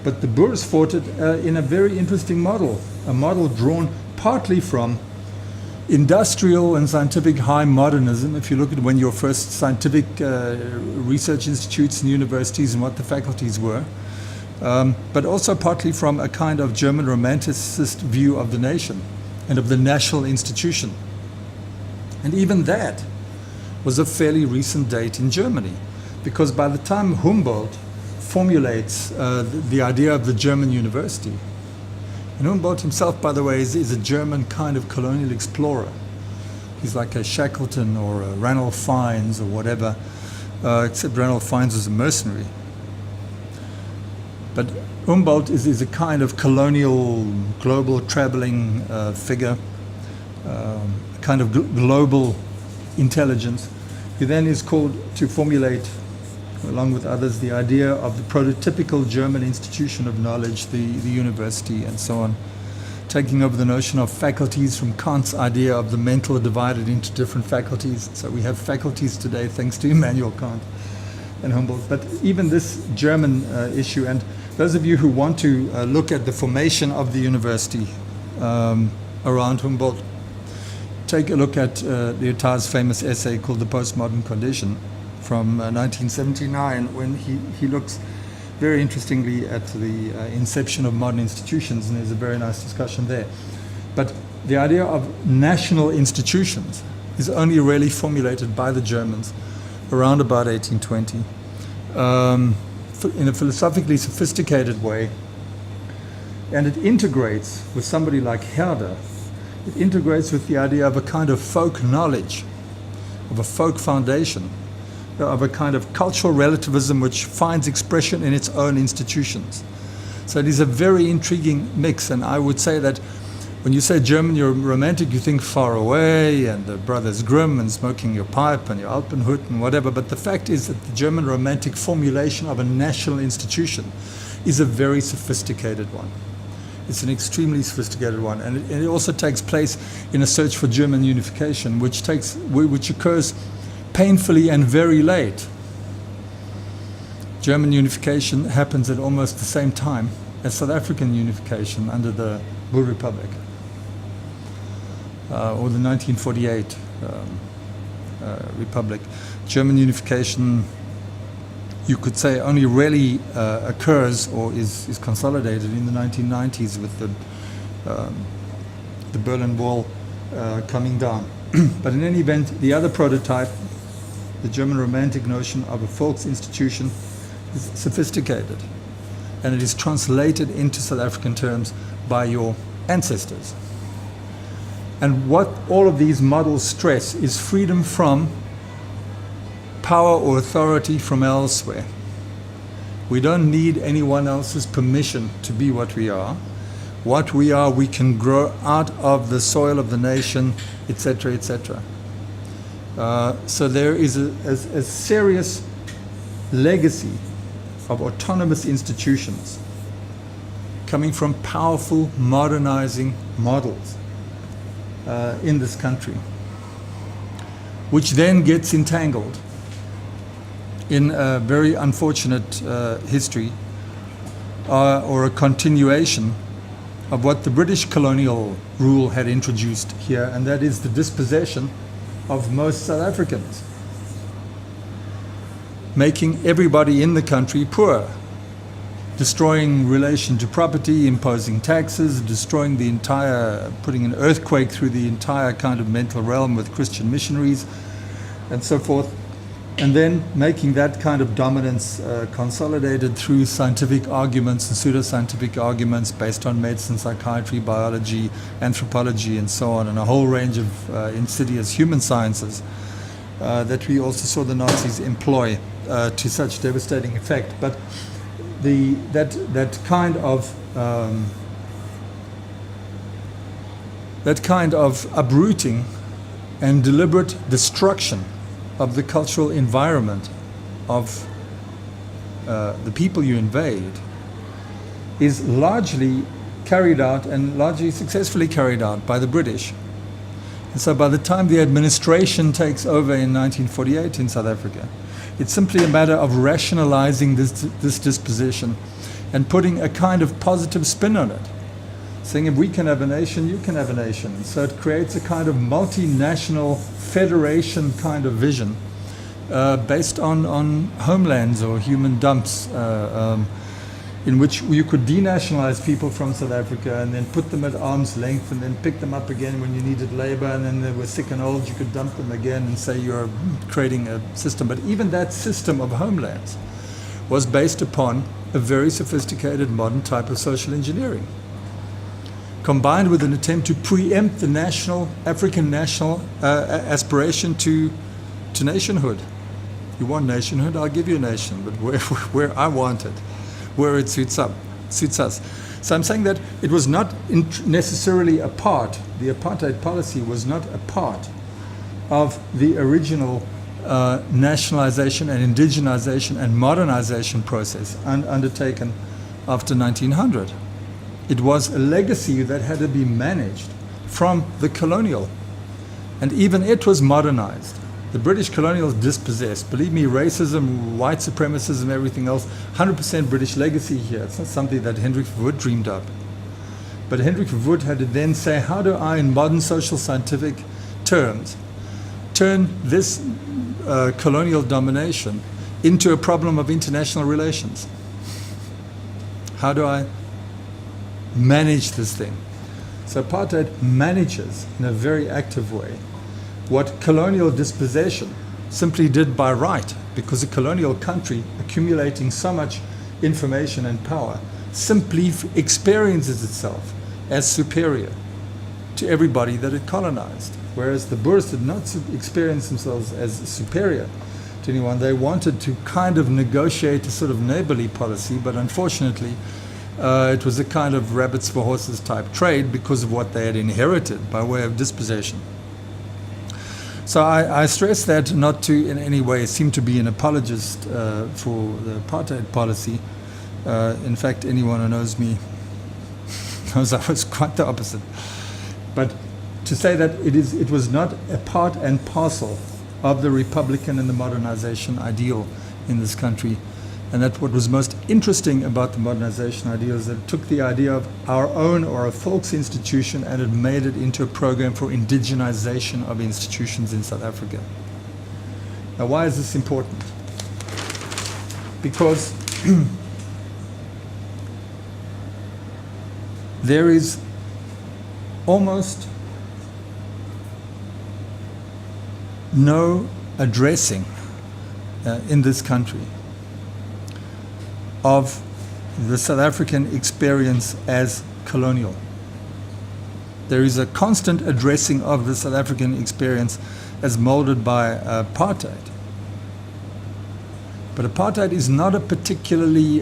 But the Boers fought it in a very interesting model, a model drawn partly from industrial and scientific high modernism. If you look at when your first scientific research institutes and universities and what the faculties were, but also partly from a kind of German romanticist view of the nation and of the national institution. And even that was a fairly recent date in Germany, because by the time Humboldt formulates the idea of the German university, and Humboldt himself, by the way, is a German kind of colonial explorer. He's like a Shackleton or a Ranulph Fiennes or whatever, except Ranulph Fiennes was a mercenary. But Humboldt is a kind of colonial, global traveling figure, a kind of global intelligence. He then is called to formulate, along with others, the idea of the prototypical German institution of knowledge, the university, and so on, taking over the notion of faculties from Kant's idea of the mental divided into different faculties. So we have faculties today thanks to Immanuel Kant and Humboldt. But even this German issue, and those of you who want to look at the formation of the university around Humboldt, take a look at Lyotard's famous essay called The Postmodern Condition from 1979, when he looks very interestingly at the inception of modern institutions, and there's a very nice discussion there. But the idea of national institutions is only really formulated by the Germans around about 1820 in a philosophically sophisticated way, and it integrates with somebody like Herder. It integrates with the idea of a kind of folk knowledge, of a folk foundation, of a kind of cultural relativism which finds expression in its own institutions. So it is a very intriguing mix, and I would say that when you say German, you're romantic, you think far away, and the Brothers Grimm, and smoking your pipe, and your Alpenhut, and whatever, but the fact is that the German romantic formulation of a national institution is a very sophisticated one. It's an extremely sophisticated one, and it also takes place in a search for German unification, which occurs painfully and very late. German unification happens at almost the same time as South African unification under the Bull Republic, or the 1948 Republic. German unification, you could say, only really occurs or is consolidated in the 1990s with the Berlin Wall coming down. But in any event, the other prototype, the German romantic notion of a Volksinstitution, is sophisticated, and it is translated into South African terms by your ancestors. And what all of these models stress is freedom from power or authority from elsewhere. We don't need anyone else's permission to be what we are. What we are, we can grow out of the soil of the nation, etc., etc. So there is a serious legacy of autonomous institutions coming from powerful, modernizing models in this country, which then gets entangled in a very unfortunate history or a continuation of what the British colonial rule had introduced here, and that is the dispossession of most South Africans, making everybody in the country poor, destroying relation to property, imposing taxes, destroying the entire, putting an earthquake through the entire kind of mental realm with Christian missionaries and so forth, and then making that kind of dominance consolidated through scientific arguments and pseudoscientific arguments based on medicine, psychiatry, biology, anthropology, and so on, and a whole range of insidious human sciences that we also saw the Nazis employ to such devastating effect. But that kind of uprooting and deliberate destruction of the cultural environment of the people you invade is largely carried out, and largely successfully carried out, by the British. And so by the time the administration takes over in 1948 in South Africa, it's simply a matter of rationalizing this disposition and putting a kind of positive spin on it, saying if we can have a nation, you can have a nation. So it creates a kind of multinational federation kind of vision based on homelands or human dumps in which you could denationalize people from South Africa and then put them at arm's length and then pick them up again when you needed labor, and then they were sick and old, you could dump them again and say you're creating a system. But even that system of homelands was based upon a very sophisticated modern type of social engineering, combined with an attempt to preempt the African national aspiration to nationhood. You want nationhood? I'll give you a nation, but where I want it, where it suits us. So I'm saying that it was not necessarily a part, the apartheid policy was not a part of the original nationalization and indigenization and modernization process undertaken after 1900. It was a legacy that had to be managed from the colonial, and even it was modernized. The British colonials dispossessed. Believe me, racism, white supremacism, everything else, 100% British legacy here. It's not something that Hendrik Verwoerd dreamed up. But Hendrik Verwoerd had to then say, how do I, in modern social scientific terms, turn this colonial domination into a problem of international relations? How do I manage this thing? So apartheid manages in a very active way what colonial dispossession simply did by right, because a colonial country accumulating so much information and power simply experiences itself as superior to everybody that it colonized. Whereas the Boers did not experience themselves as superior to anyone. They wanted to kind of negotiate a sort of neighborly policy, but unfortunately it was a kind of rabbits for horses type trade because of what they had inherited by way of dispossession. So I stress that not to in any way seem to be an apologist for the apartheid policy. In fact, anyone who knows me knows I was quite the opposite. But to say that it was not a part and parcel of the Republican and the modernization ideal in this country, and that what was most interesting about the modernization ideal is that it took the idea of our own or a folks institution and it made it into a program for indigenization of institutions in South Africa. Now, why is this important? Because there is almost no addressing in this country of the South African experience as colonial. There is a constant addressing of the South African experience as molded by apartheid. But apartheid is not a particularly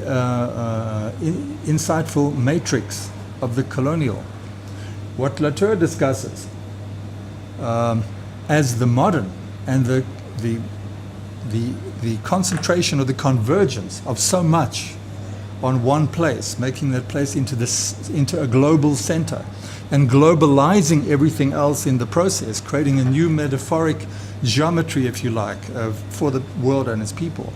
insightful matrix of the colonial. What Latour discusses as the modern and the concentration or the convergence of so much on one place, making that place into a global center and globalizing everything else in the process, creating a new metaphoric geometry, if you like, for the world and its people.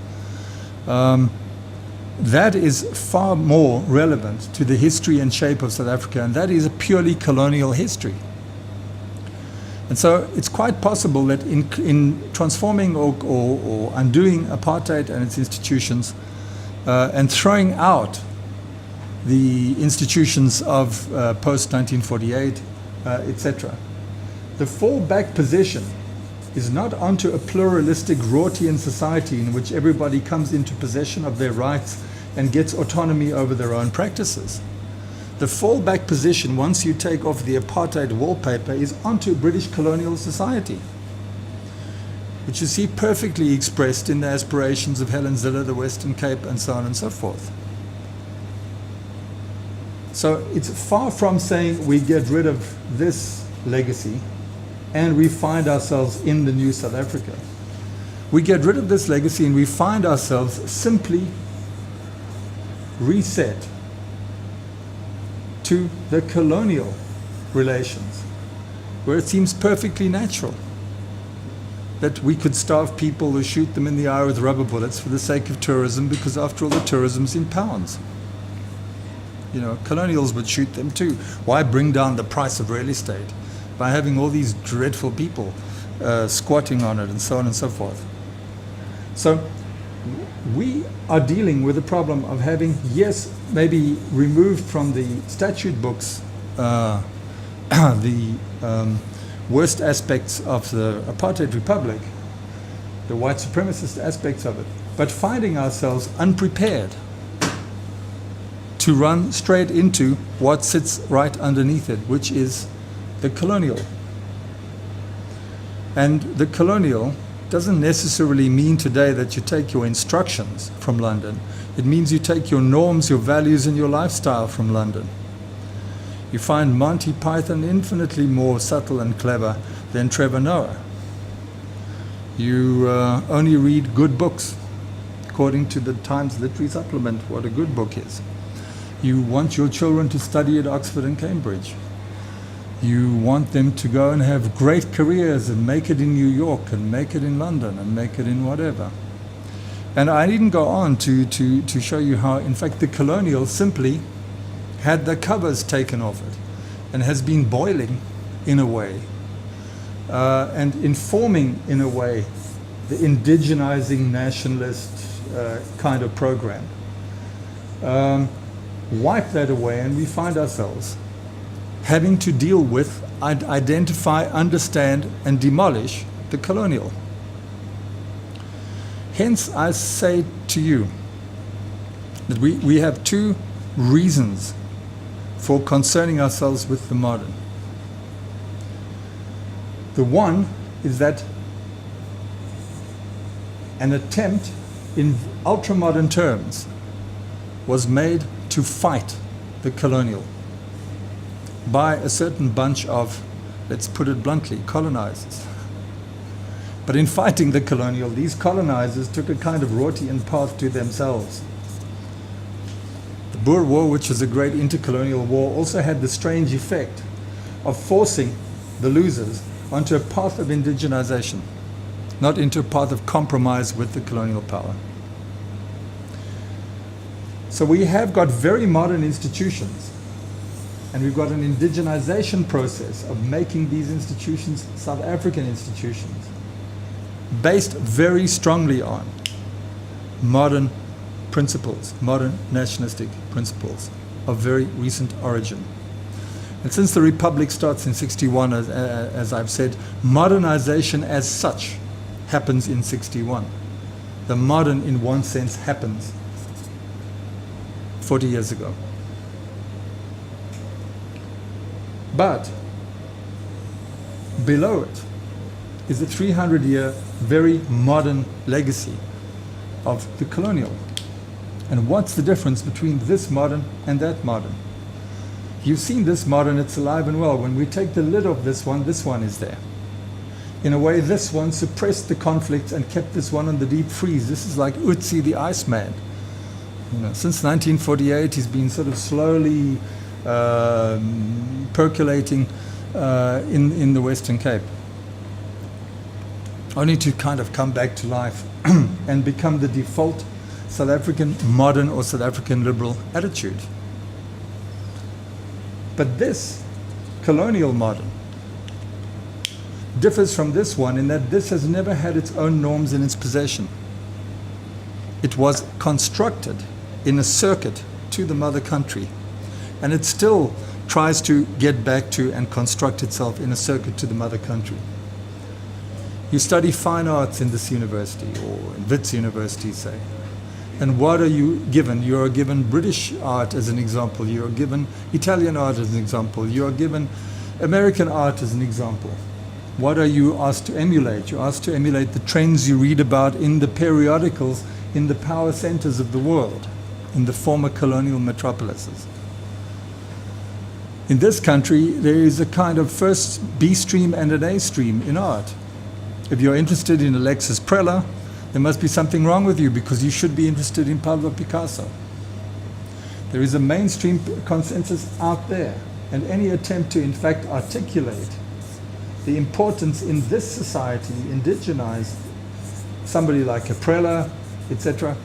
That is far more relevant to the history and shape of South Africa, and that is a purely colonial history. And so it's quite possible that in transforming or undoing apartheid and its institutions and throwing out the institutions of post-1948, etc., the fallback position is not onto a pluralistic Rortian society in which everybody comes into possession of their rights and gets autonomy over their own practices. The fallback position, once you take off the apartheid wallpaper, is onto British colonial society, which you see perfectly expressed in the aspirations of Helen Zille, the Western Cape, and so on and so forth. So it's far from saying we get rid of this legacy and we find ourselves in the new South Africa. We get rid of this legacy and we find ourselves simply reset to the colonial relations, where it seems perfectly natural that we could starve people or shoot them in the eye with rubber bullets for the sake of tourism, because after all the tourism's in pounds. You know, colonials would shoot them too. Why bring down the price of real estate by having all these dreadful people squatting on it and so on and so forth? So we are dealing with the problem of having, yes, maybe removed from the statute books the worst aspects of the apartheid republic, the white supremacist aspects of it, but finding ourselves unprepared to run straight into what sits right underneath it, which is the colonial. And the colonial doesn't necessarily mean today that you take your instructions from London. It means you take your norms, your values, and your lifestyle from London. You find Monty Python infinitely more subtle and clever than Trevor Noah. You only read good books, according to the Times Literary Supplement, what a good book is. You want your children to study at Oxford and Cambridge. You want them to go and have great careers and make it in New York and make it in London and make it in whatever. And I didn't go on to show you how, in fact, the colonial simply had the covers taken off it and has been boiling in a way and informing in a way the indigenizing nationalist kind of program. Wipe that away and we find ourselves having to deal with, identify, understand, and demolish the colonial. Hence, I say to you that we have two reasons for concerning ourselves with the modern. The one is that an attempt in ultra-modern terms was made to fight the colonial by a certain bunch of, let's put it bluntly, colonizers. But in fighting the colonial, these colonizers took a kind of Rortian path to themselves. The Boer War, which is a great intercolonial war, also had the strange effect of forcing the losers onto a path of indigenization, not into a path of compromise with the colonial power. So we have got very modern institutions, and we've got an indigenization process of making these institutions South African institutions, based very strongly on modern principles, modern nationalistic principles of very recent origin. And since the Republic starts in 61, as I've said, modernization as such happens in 61. The modern, in one sense, happens 40 years ago. But below it is a 300-year very modern legacy of the colonial. And what's the difference between this modern and that modern? You've seen this modern, it's alive and well. When we take the lid off this one is there. In a way, this one suppressed the conflict and kept this one on the deep freeze. This is like Utsi the Iceman. You know, since 1948, he's been sort of slowly percolating in the Western Cape, only to kind of come back to life and become the default South African modern or South African liberal attitude. But this colonial modern differs from this one in that this has never had its own norms in its possession. It was constructed in a circuit to the mother country, and it still tries to get back to and construct itself in a circuit to the mother country. You study fine arts in this university, or in Wits University, say, and what are you given? You are given British art as an example, you are given Italian art as an example, you are given American art as an example. What are you asked to emulate? You're asked to emulate the trends you read about in the periodicals in the power centers of the world, in the former colonial metropolises. In this country, there is a kind of first B stream and an A stream in art. If you're interested in Alexis Preller, there must be something wrong with you, because you should be interested in Pablo Picasso. There is a mainstream consensus out there, and any attempt to in fact articulate the importance in this society, indigenize somebody like a Preller, etc.,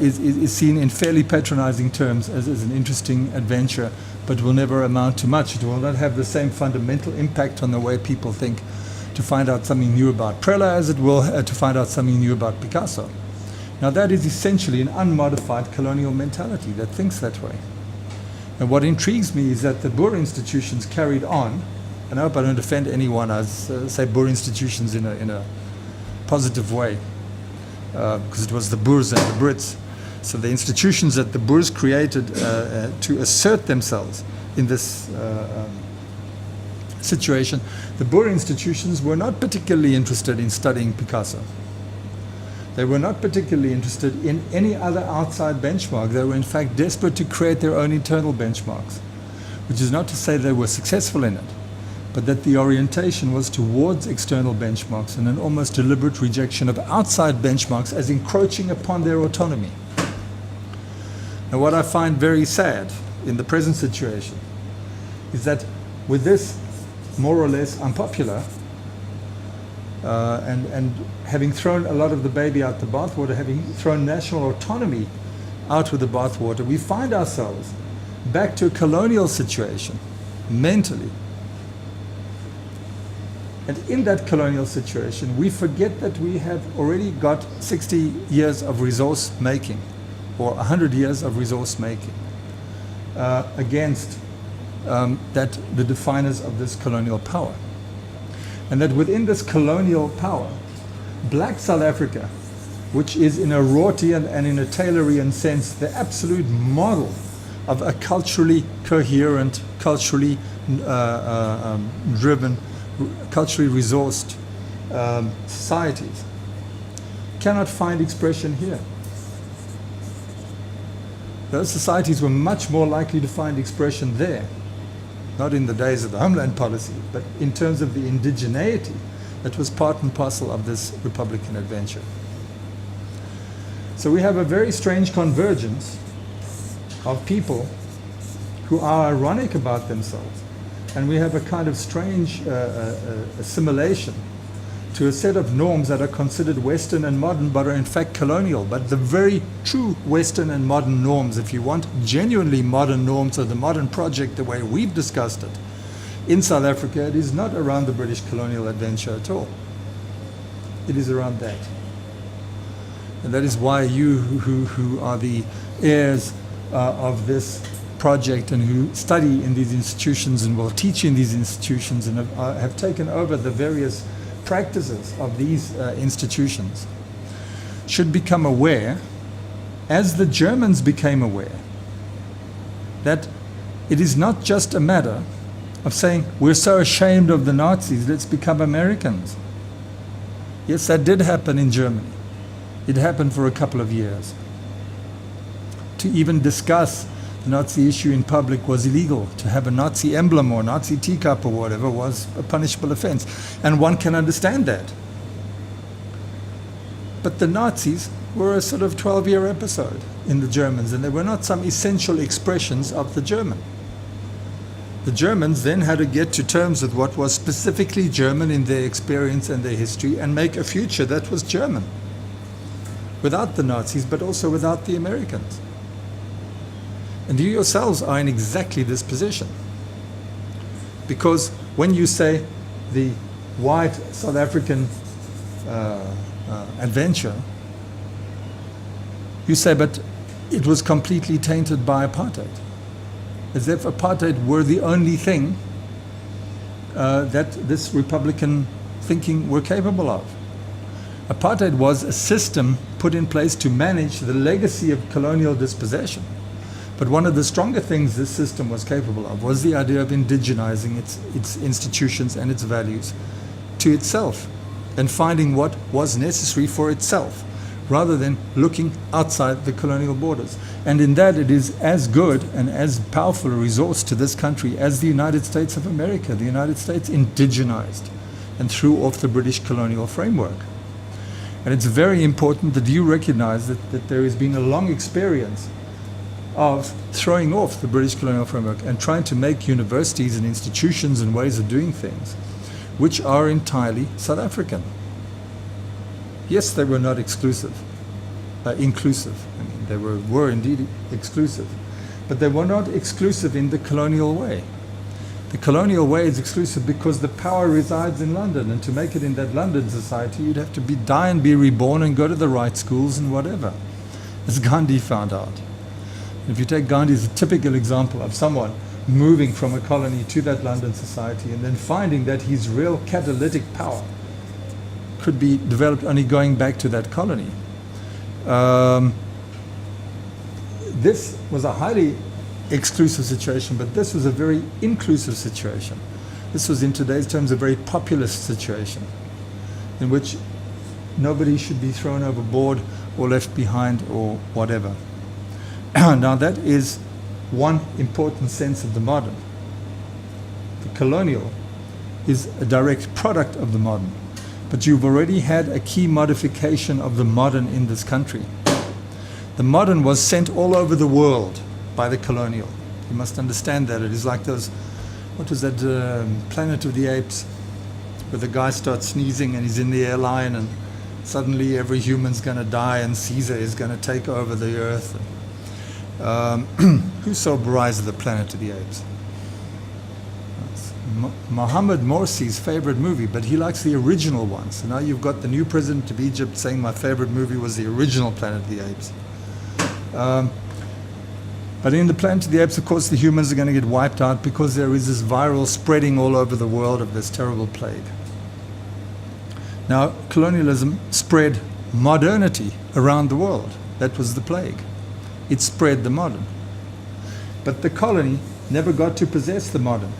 is seen in fairly patronizing terms as an interesting adventure, but will never amount to much. It will not have the same fundamental impact on the way people think to find out something new about Preller as it will to find out something new about Picasso. Now that is essentially an unmodified colonial mentality that thinks that way. And what intrigues me is that the Boer institutions carried on, and I hope I don't offend anyone as say Boer institutions in a positive way, because it was the Boers and the Brits. So the institutions that the Boers created to assert themselves in this situation, the Boer institutions were not particularly interested in studying Picasso. They were not particularly interested in any other outside benchmark. They were in fact desperate to create their own internal benchmarks, which is not to say they were successful in it, but that the orientation was towards external benchmarks and an almost deliberate rejection of outside benchmarks as encroaching upon their autonomy. Now what I find very sad in the present situation is that with this more or less unpopular and having thrown a lot of the baby out the bathwater, having thrown national autonomy out with the bathwater, we find ourselves back to a colonial situation mentally. And in that colonial situation, we forget that we have already got 60 years of resource making, or 100 years of resource making, against that the definers of this colonial power. And that within this colonial power, black South Africa, which is in a Rortian and in a Taylorian sense the absolute model of a culturally coherent, culturally driven, culturally resourced societies, cannot find expression here. Those societies were much more likely to find expression there, not in the days of the homeland policy, but in terms of the indigeneity that was part and parcel of this Republican adventure. So we have a very strange convergence of people who are ironic about themselves, and we have a kind of strange assimilation to a set of norms that are considered Western and modern but are in fact colonial. But the very true Western and modern norms, if you want genuinely modern norms of the modern project the way we've discussed it in South Africa, it is not around the British colonial adventure at all. It is around that. And that is why you who are the heirs of this project and who study in these institutions and will teach in these institutions and have taken over the various practices of these institutions should become aware, as the Germans became aware, that it is not just a matter of saying, we're so ashamed of the Nazis, let's become Americans. Yes, that did happen in Germany. It happened for a couple of years. To even discuss the Nazi issue in public was illegal. To have a Nazi emblem or Nazi teacup or whatever was a punishable offense. And one can understand that. But the Nazis were a sort of 12-year episode in the Germans, and they were not some essential expressions of the German. The Germans then had to get to terms with what was specifically German in their experience and their history and make a future that was German. Without the Nazis, but also without the Americans. And you yourselves are in exactly this position. Because when you say the white South African adventure, you say, but it was completely tainted by apartheid. As if apartheid were the only thing that this Republican thinking were capable of. Apartheid was a system put in place to manage the legacy of colonial dispossession. But one of the stronger things this system was capable of was the idea of indigenizing its institutions and its values to itself and finding what was necessary for itself, rather than looking outside the colonial borders. And in that it is as good and as powerful a resource to this country as the United States of America. The United States indigenized and threw off the British colonial framework. And it's very important that you recognize that there has been a long experience of throwing off the British colonial framework and trying to make universities and institutions and ways of doing things which are entirely South African. Yes, they were not inclusive. I mean, they were indeed exclusive. But they were not exclusive in the colonial way. The colonial way is exclusive because the power resides in London, and to make it in that London society, you'd have to die and be reborn and go to the right schools and whatever, as Gandhi found out. If you take Gandhi as a typical example of someone moving from a colony to that London society and then finding that his real catalytic power could be developed only going back to that colony. This was a highly exclusive situation, but this was a very inclusive situation. This was, in today's terms, a very populist situation in which nobody should be thrown overboard or left behind or whatever. Now that is one important sense of the modern. The colonial is a direct product of the modern, but you've already had a key modification of the modern in this country. The modern was sent all over the world by the colonial. You must understand that. It is like those, what was that, Planet of the Apes, where the guy starts sneezing and he's in the airline and suddenly every human's going to die and Caesar is going to take over the earth. Who saw Rise of the Planet of the Apes? Mohammed Morsi's favorite movie, but he likes the original one. So now you've got the new president of Egypt saying my favorite movie was the original Planet of the Apes. But in the Planet of the Apes, of course, the humans are going to get wiped out because there is this viral spreading all over the world of this terrible plague. Now, colonialism spread modernity around the world. That was the plague. It spread the modern. But the colony never got to possess the modern.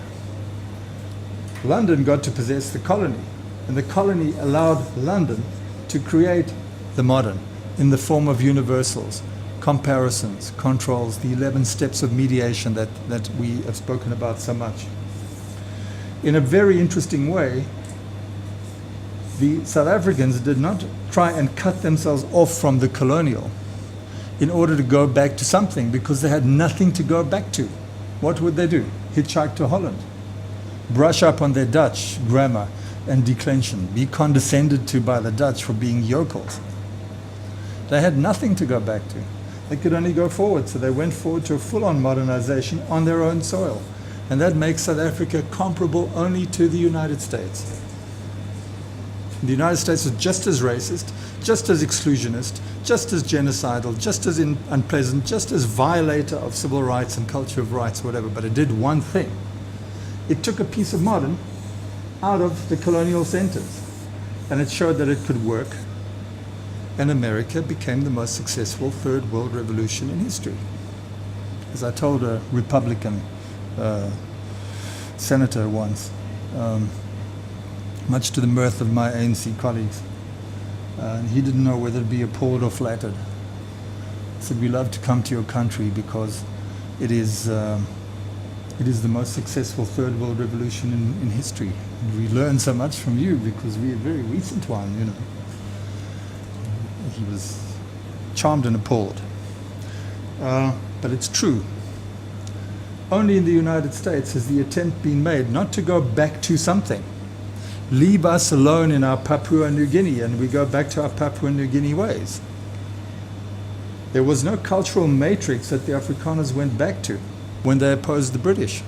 London got to possess the colony, and the colony allowed London to create the modern in the form of universals, comparisons, controls, the 11 steps of mediation that we have spoken about so much. In a very interesting way, the South Africans did not try and cut themselves off from the colonial in order to go back to something, because they had nothing to go back to. What would they do? Hitchhike to Holland, brush up on their Dutch grammar and declension, be condescended to by the Dutch for being yokels. They had nothing to go back to. They could only go forward, so they went forward to a full-on modernization on their own soil. And that makes South Africa comparable only to the United States. The United States was just as racist, just as exclusionist, just as genocidal, just as unpleasant, just as violator of civil rights and culture of rights, whatever, but it did one thing. It took a piece of modern out of the colonial centers, and it showed that it could work. And America became the most successful third world revolution in history. As I told a Republican senator once, much to the mirth of my ANC colleagues, and he didn't know whether to be appalled or flattered. I said, we love to come to your country because it is the most successful third world revolution in history. And we learn so much from you because we're a very recent one, you know. He was charmed and appalled. But it's true. Only in the United States has the attempt been made not to go back to something. Leave us alone in our Papua New Guinea, and we go back to our Papua New Guinea ways. There was no cultural matrix that the Afrikaners went back to when they opposed the British.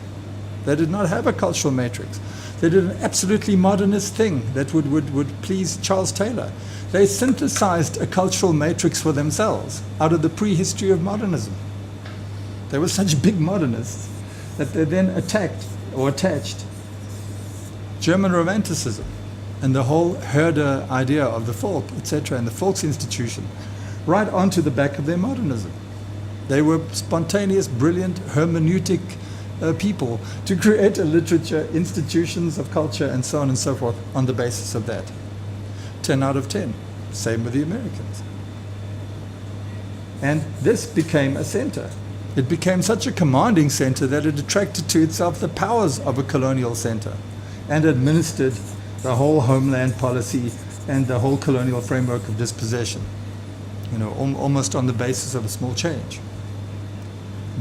They did not have a cultural matrix. They did an absolutely modernist thing that would please Charles Taylor. They synthesized a cultural matrix for themselves out of the prehistory of modernism. They were such big modernists that they then attacked or attached German Romanticism and the whole Herder idea of the folk, etc., and the Volksinstitution, right onto the back of their modernism. They were spontaneous, brilliant, hermeneutic people to create a literature, institutions of culture, and so on and so forth on the basis of that. 10 out of 10. Same with the Americans. And this became a center. It became such a commanding center that it attracted to itself the powers of a colonial center and administered the whole homeland policy and the whole colonial framework of dispossession, you know, almost on the basis of a small change.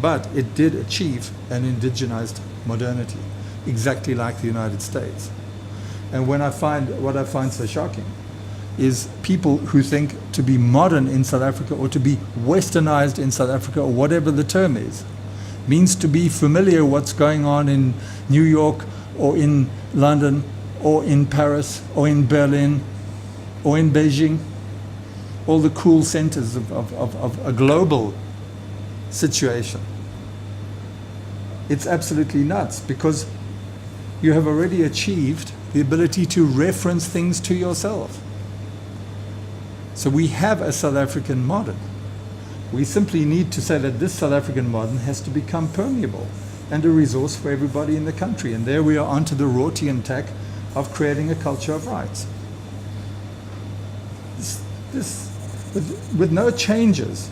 But it did achieve an indigenized modernity, exactly like the United States. And what I find so shocking is people who think to be modern in South Africa or to be westernized in South Africa or whatever the term is, means to be familiar what's going on in New York or in London or in Paris or in Berlin or in Beijing, all the cool centers of a global situation. It's absolutely nuts, because you have already achieved the ability to reference things to yourself. So we have a South African modern. We simply need to say that this South African modern has to become permeable and a resource for everybody in the country. And there we are onto the Rortian tack of creating a culture of rights. This with no changes,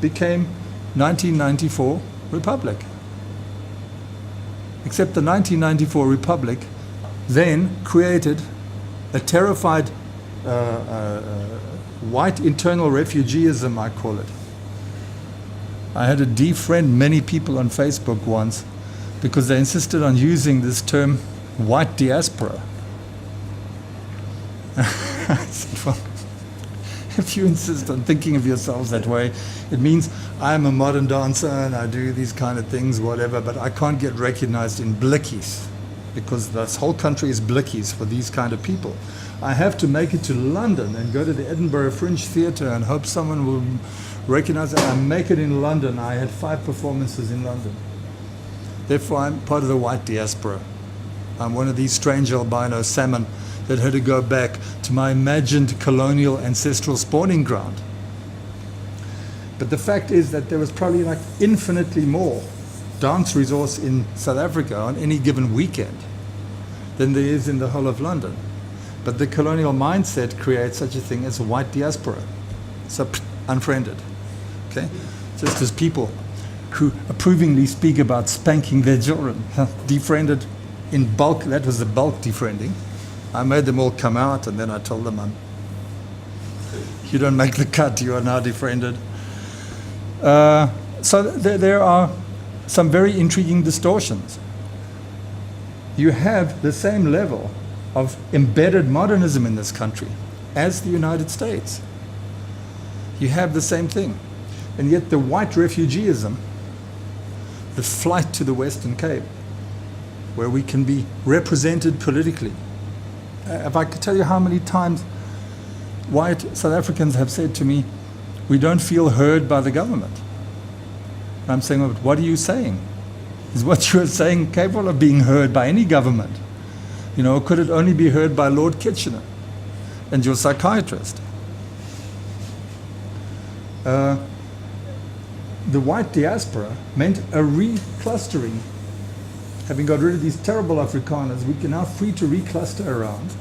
became 1994 Republic. Except the 1994 Republic then created a terrified white internal refugeeism, I call it. I had to defriend many people on Facebook once because they insisted on using this term white diaspora. I said, well, if you insist on thinking of yourselves that way, it means I'm a modern dancer and I do these kind of things, whatever, but I can't get recognized in blikkies because this whole country is blikkies for these kind of people. I have to make it to London and go to the Edinburgh Fringe Theatre and hope someone will recognize that I make it in London. I had 5 performances in London. Therefore, I'm part of the white diaspora. I'm one of these strange albino salmon that had to go back to my imagined colonial ancestral spawning ground. But the fact is that there was probably like infinitely more dance resource in South Africa on any given weekend than there is in the whole of London. But the colonial mindset creates such a thing as a white diaspora. So unfriended. Okay? Just as people who approvingly speak about spanking their children, defriended in bulk. That was the bulk defriending. I made them all come out, and then I told them, you don't make the cut, you are now defriended. So there are some very intriguing distortions. You have the same level of embedded modernism in this country as the United States. You have the same thing. And yet the white refugeeism, the flight to the Western Cape, where we can be represented politically. If I could tell you how many times white South Africans have said to me, we don't feel heard by the government. I'm saying, well, what are you saying? Is what you're saying capable of being heard by any government? You know, could it only be heard by Lord Kitchener and your psychiatrist? The white diaspora meant a reclustering. Having got rid of these terrible Afrikaners, we can now free to recluster around.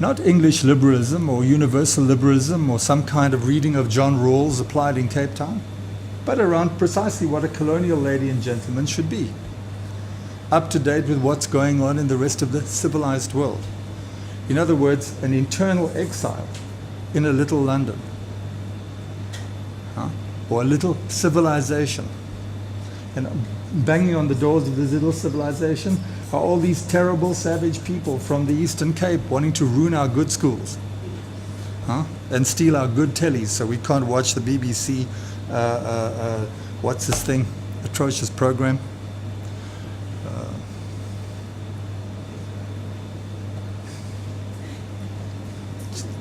Not English liberalism or universal liberalism or some kind of reading of John Rawls applied in Cape Town, but around precisely what a colonial lady and gentleman should be. Up to date with what's going on in the rest of the civilized world. In other words, an internal exile in a little London. Or a little civilization. And banging on the doors of this little civilization are all these terrible, savage people from the Eastern Cape wanting to ruin our good schools. And steal our good tellies so we can't watch the BBC, what's this thing, atrocious program.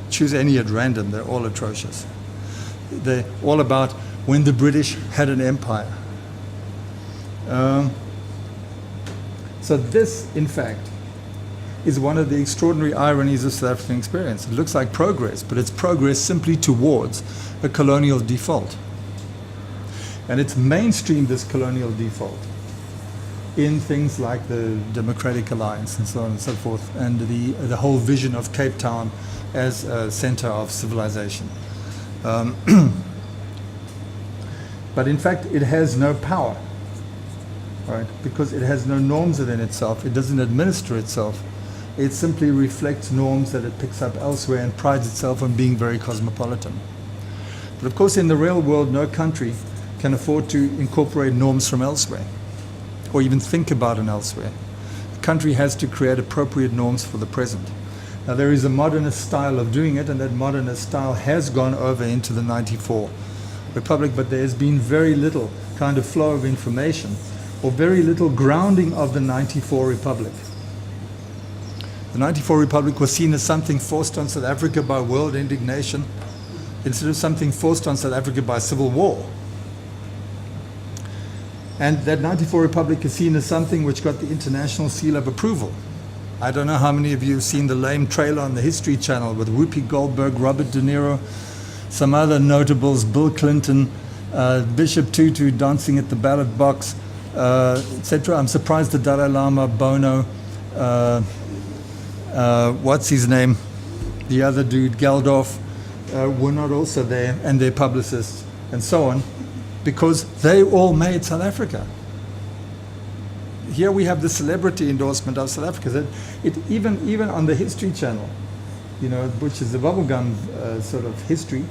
Choose any at random, they're all atrocious. They're all about when the British had an empire. So this, in fact, is one of the extraordinary ironies of South African experience. It looks like progress, but it's progress simply towards a colonial default. And it's mainstreamed this colonial default in things like the Democratic Alliance and so on and so forth, and the whole vision of Cape Town as a center of civilization. But in fact, it has no power, right? Because it has no norms within itself. It doesn't administer itself. It simply reflects norms that it picks up elsewhere and prides itself on being very cosmopolitan. But of course, in the real world, no country can afford to incorporate norms from elsewhere or even think about an elsewhere. The country has to create appropriate norms for the present. Now, there is a modernist style of doing it, and that modernist style has gone over into the 94 Republic, but there has been very little kind of flow of information, or very little grounding of the 94 Republic. The 94 Republic was seen as something forced on South Africa by world indignation, instead of something forced on South Africa by civil war. And that 94 Republic is seen as something which got the international seal of approval. I don't know how many of you have seen the lame trailer on the History Channel with Whoopi Goldberg, Robert De Niro, some other notables, Bill Clinton, Bishop Tutu dancing at the ballot box, etc. I'm surprised the Dalai Lama, Bono, what's his name, the other dude, Geldorf, were not also there, and their publicists, and so on, because they all made South Africa. Here we have the celebrity endorsement of South Africa. That even on the History Channel, you know, which is the bubblegum sort of history,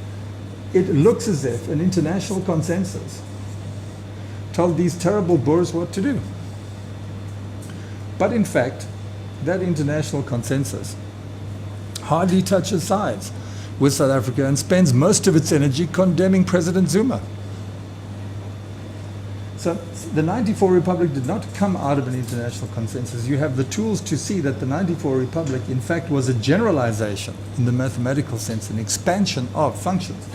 it looks as if an international consensus told these terrible Boers what to do. But in fact, that international consensus hardly touches sides with South Africa and spends most of its energy condemning President Zuma. So the 94 Republic did not come out of an international consensus. You have the tools to see that the 94 Republic, in fact, was a generalization, in the mathematical sense, an expansion of functions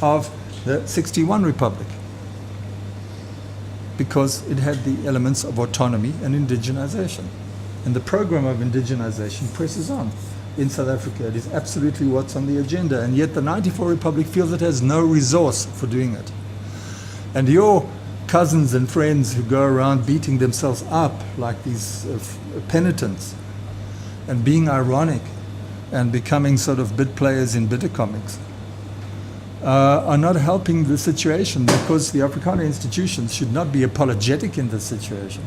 of the 61 Republic, because it had the elements of autonomy and indigenization. And the program of indigenization presses on in South Africa. It is absolutely what's on the agenda, and yet the 94 Republic feels it has no resource for doing it. And your cousins and friends who go around beating themselves up like these penitents and being ironic and becoming sort of bit players in bitter comics are not helping the situation, because the Afrikaner institutions should not be apologetic in this situation.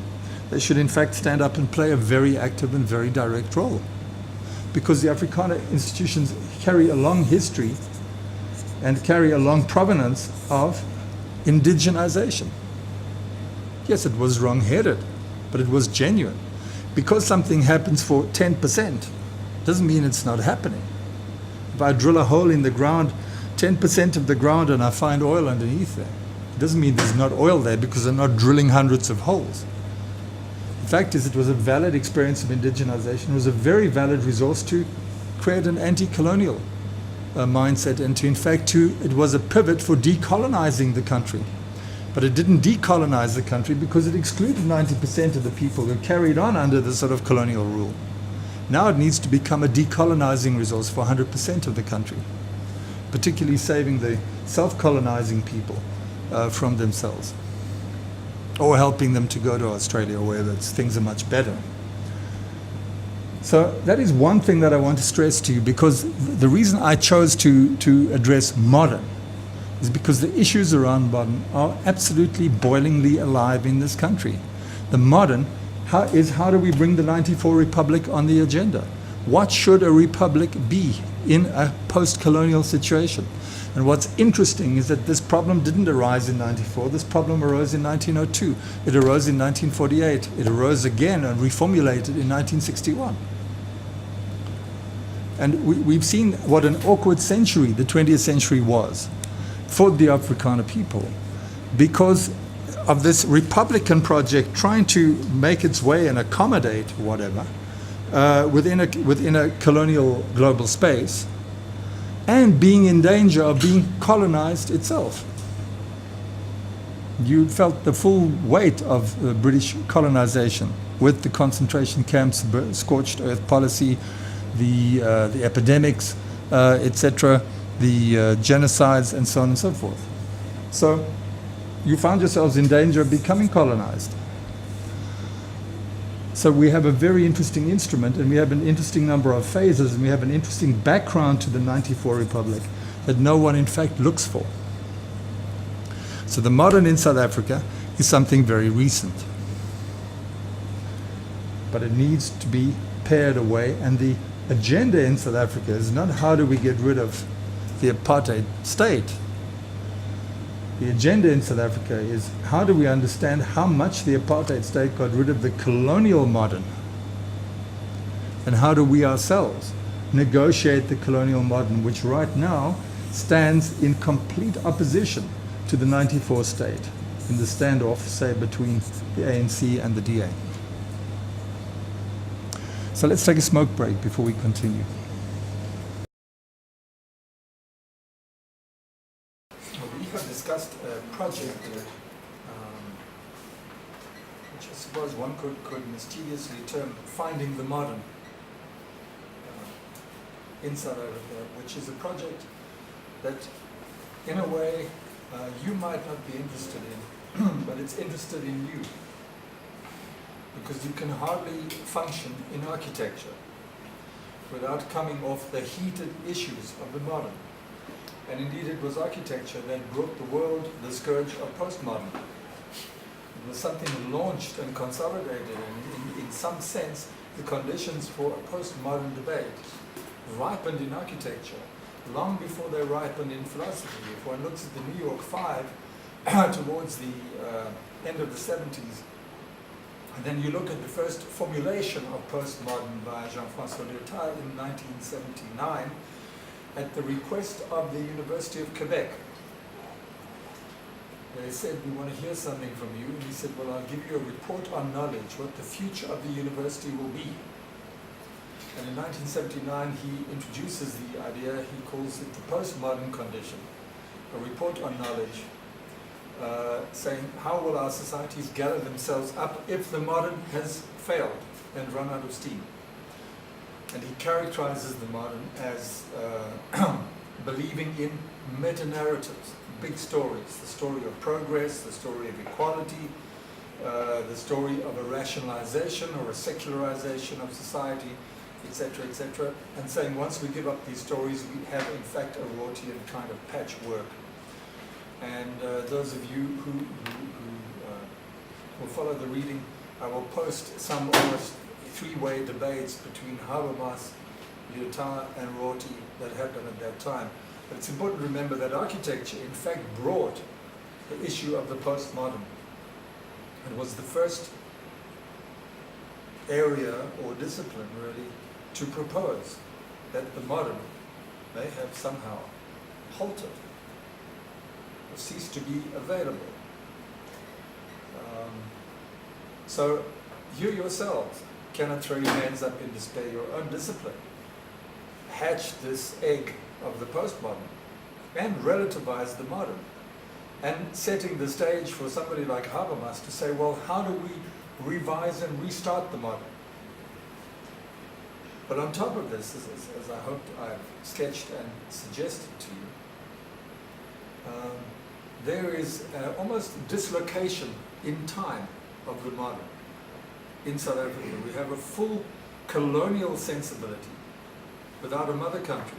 They should in fact stand up and play a very active and very direct role, because the Afrikaner institutions carry a long history and carry a long provenance of indigenization. Yes, it was wrong-headed, but it was genuine. Because something happens for 10% doesn't mean it's not happening. If I drill a hole in the ground, 10% of the ground, and I find oil underneath there, it doesn't mean there's not oil there, because I'm not drilling hundreds of holes. The fact is, it was a valid experience of indigenization. It was a very valid resource to create an anti-colonial mindset, and it was a pivot for decolonizing the country. But it didn't decolonize the country because it excluded 90% of the people who carried on under the sort of colonial rule. Now it needs to become a decolonizing resource for 100% of the country, particularly saving the self-colonizing people from themselves, or helping them to go to Australia or wherever things are much better. So that is one thing that I want to stress to you, because the reason I chose to address modern is because the issues around modern are absolutely boilingly alive in this country. The modern is how do we bring the 94 Republic on the agenda? What should a republic be in a post-colonial situation? And what's interesting is that this problem didn't arise in 94, this problem arose in 1902, it arose in 1948, it arose again and reformulated in 1961. And we've seen what an awkward century the 20th century was for the Afrikaner people, because of this Republican project trying to make its way and accommodate whatever within a colonial global space, and being in danger of being colonized itself. You felt the full weight of British colonization with the concentration camps, scorched earth policy, the epidemics, etc., the genocides, and so on and so forth. So you found yourselves in danger of becoming colonized. So we have a very interesting instrument, and we have an interesting number of phases, and we have an interesting background to the 94 Republic that no one in fact looks for. So the modern in South Africa is something very recent, but it needs to be pared away, and the agenda in South Africa is not how do we get rid of the apartheid state. The agenda in South Africa is how do we understand how much the apartheid state got rid of the colonial modern, and how do we ourselves negotiate the colonial modern, which right now stands in complete opposition to the 94 state. in the standoff, say, between the ANC and the DA. So let's take a smoke break before we continue. We have discussed a project which I suppose one could mysteriously term Finding the Modern in South Africa, which is a project that, in a way, you might not be interested in, but it's interested in you. Because you can hardly function in architecture without coming off the heated issues of the modern. And indeed it was architecture that brought the world the scourge of postmodern. It was something that launched and consolidated, and in some sense, the conditions for a postmodern debate ripened in architecture long before they ripened in philosophy. If one looks at the New York Five towards the end of the 70s, and then you look at the first formulation of postmodern by Jean-François Lyotard in 1979 at the request of the University of Quebec. They said, we want to hear something from you. And he said, well, I'll give you a report on knowledge, what the future of the university will be. And in 1979, he introduces the idea, he calls it the postmodern condition, a report on knowledge, saying how will our societies gather themselves up if the modern has failed and run out of steam. And he characterizes the modern as believing in meta-narratives, big stories, the story of progress, the story of equality, the story of a rationalization or a secularization of society, etc., and saying once we give up these stories, we have in fact a Rortian kind of patchwork. And those of you who will follow the reading, I will post some almost three-way debates between Habermas, Lyotard, and Rorty that happened at that time. But it's important to remember that architecture, in fact, brought the issue of the postmodern. It was the first area or discipline, really, to propose that the modern may have somehow halted or ceased to be available. So you yourselves cannot throw your hands up in despair. Your own discipline hatched this egg of the postmodern and relativized the modern, and setting the stage for somebody like Habermas to say, well, how do we revise and restart the modern? But on top of this, as I hope I've sketched and suggested to you, there is almost dislocation in time of the modern in South Africa. We have a full colonial sensibility without a mother country.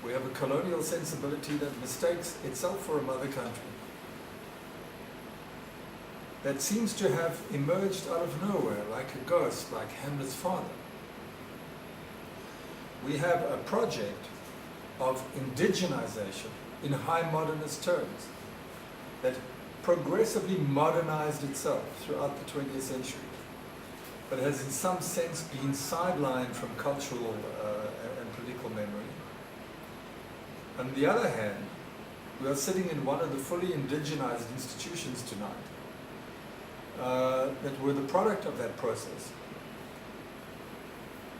We have a colonial sensibility that mistakes itself for a mother country, that seems to have emerged out of nowhere like a ghost, like Hamlet's father. We have a project of indigenization in high modernist terms that progressively modernized itself throughout the 20th century, but has in some sense been sidelined from cultural and political memory. On the other hand, we are sitting in one of the fully indigenized institutions tonight that were the product of that process.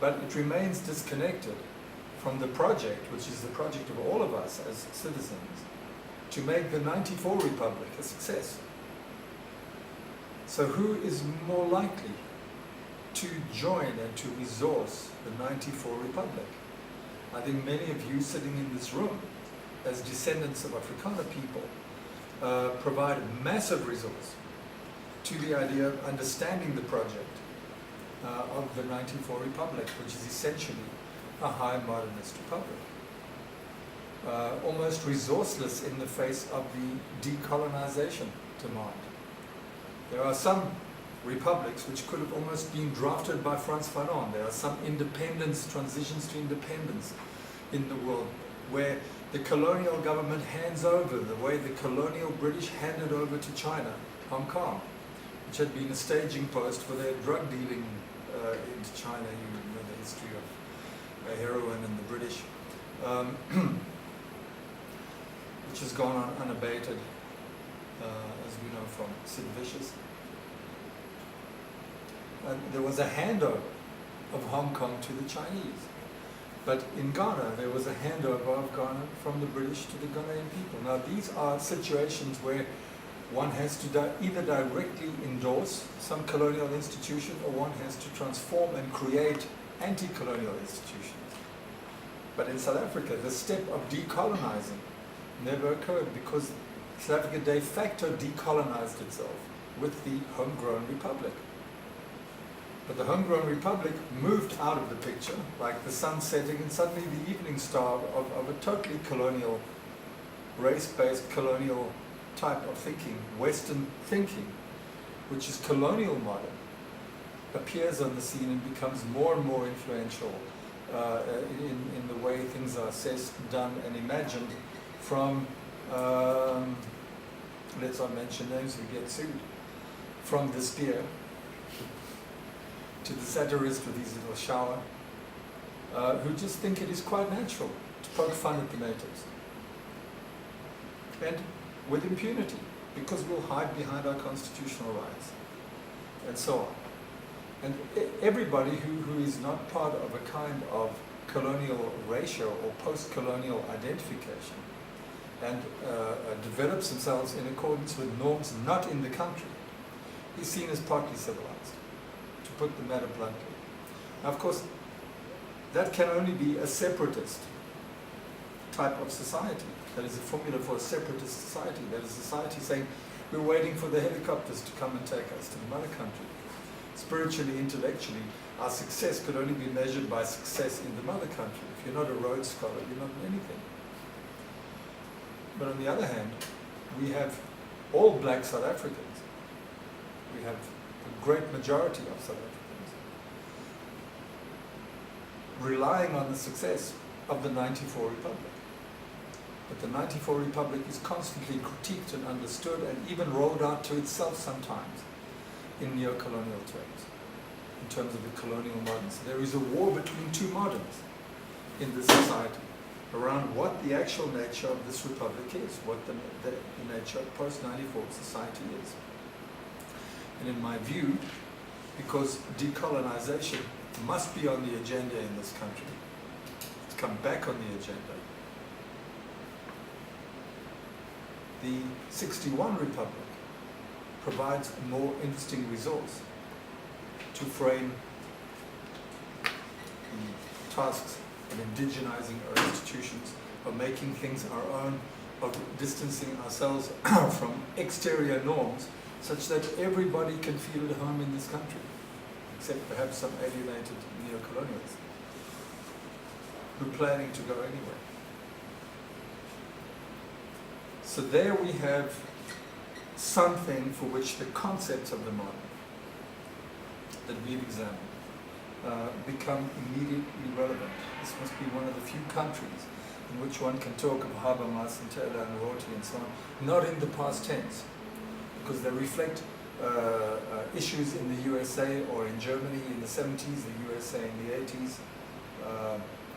But it remains disconnected from the project, which is the project of all of us as citizens, to make the '94 Republic a success. So who is more likely to join and to resource the '94 Republic? I think many of you sitting in this room, as descendants of Afrikaner people, provide massive resource to the idea of understanding the project of the '94 Republic, which is essentially a high modernist republic. Almost resourceless in the face of the decolonization demand. There are some republics which could have almost been drafted by Frans Fanon. There are some independence, transitions to independence in the world, where the colonial government hands over, the way the colonial British handed over to China, Hong Kong, which had been a staging post for their drug dealing into China. You know the history of heroin and the British, which which has gone on unabated, as we know from Sid Vicious. And there was a handover of Hong Kong to the Chinese. But in Ghana, there was a handover of Ghana from the British to the Ghanaian people. Now, these are situations where one has to either directly endorse some colonial institution, or one has to transform and create anti-colonial institutions. But in South Africa, the step of decolonizing never occurred, because South Africa de facto decolonized itself with the homegrown republic. But the homegrown republic moved out of the picture, like the sun setting, and suddenly the evening star of a totally colonial, race-based colonial type of thinking, Western thinking, which is colonial modern, appears on the scene and becomes more and more influential in the way things are assessed, done, and imagined from, let's not mention names, we get sued, from the spear to the satirist with his little shower, who just think it is quite natural to poke fun at the natives. And with impunity, because we'll hide behind our constitutional rights, and so on. And everybody who is not part of a kind of colonial ratio or post-colonial identification and develops themselves in accordance with norms not in the country, is seen as partly civilized, to put the matter bluntly. Now, of course, that can only be a separatist type of society. That is a formula for a separatist society. That is a society saying, we're waiting for the helicopters to come and take us to the mother country. Spiritually, intellectually, our success could only be measured by success in the mother country. If you're not a Rhodes Scholar, you're not anything. But on the other hand, we have all black South Africans. We have a great majority of South Africans relying on the success of the 94 Republic. But the 94 Republic is constantly critiqued and understood and even rolled out to itself sometimes in neo-colonial terms, in terms of the colonial moderns. There is a war between two moderns in this society around what the actual nature of this republic is, what the nature of post-94 society is. And in my view, because decolonization must be on the agenda in this country, it's come back on the agenda, the 61 Republic provides a more interesting resource to frame the tasks of indigenizing our institutions, of making things our own, of distancing ourselves from exterior norms, such that everybody can feel at home in this country, except perhaps some alienated neo-colonials who are planning to go anywhere. So there we have something for which the concepts of the modern that we've examined become immediately relevant. This must be one of the few countries in which one can talk of Habermas and Taylor and Rorty and so on, not in the past tense, because they reflect issues in the USA or in Germany in the 70s, the USA in the 80s,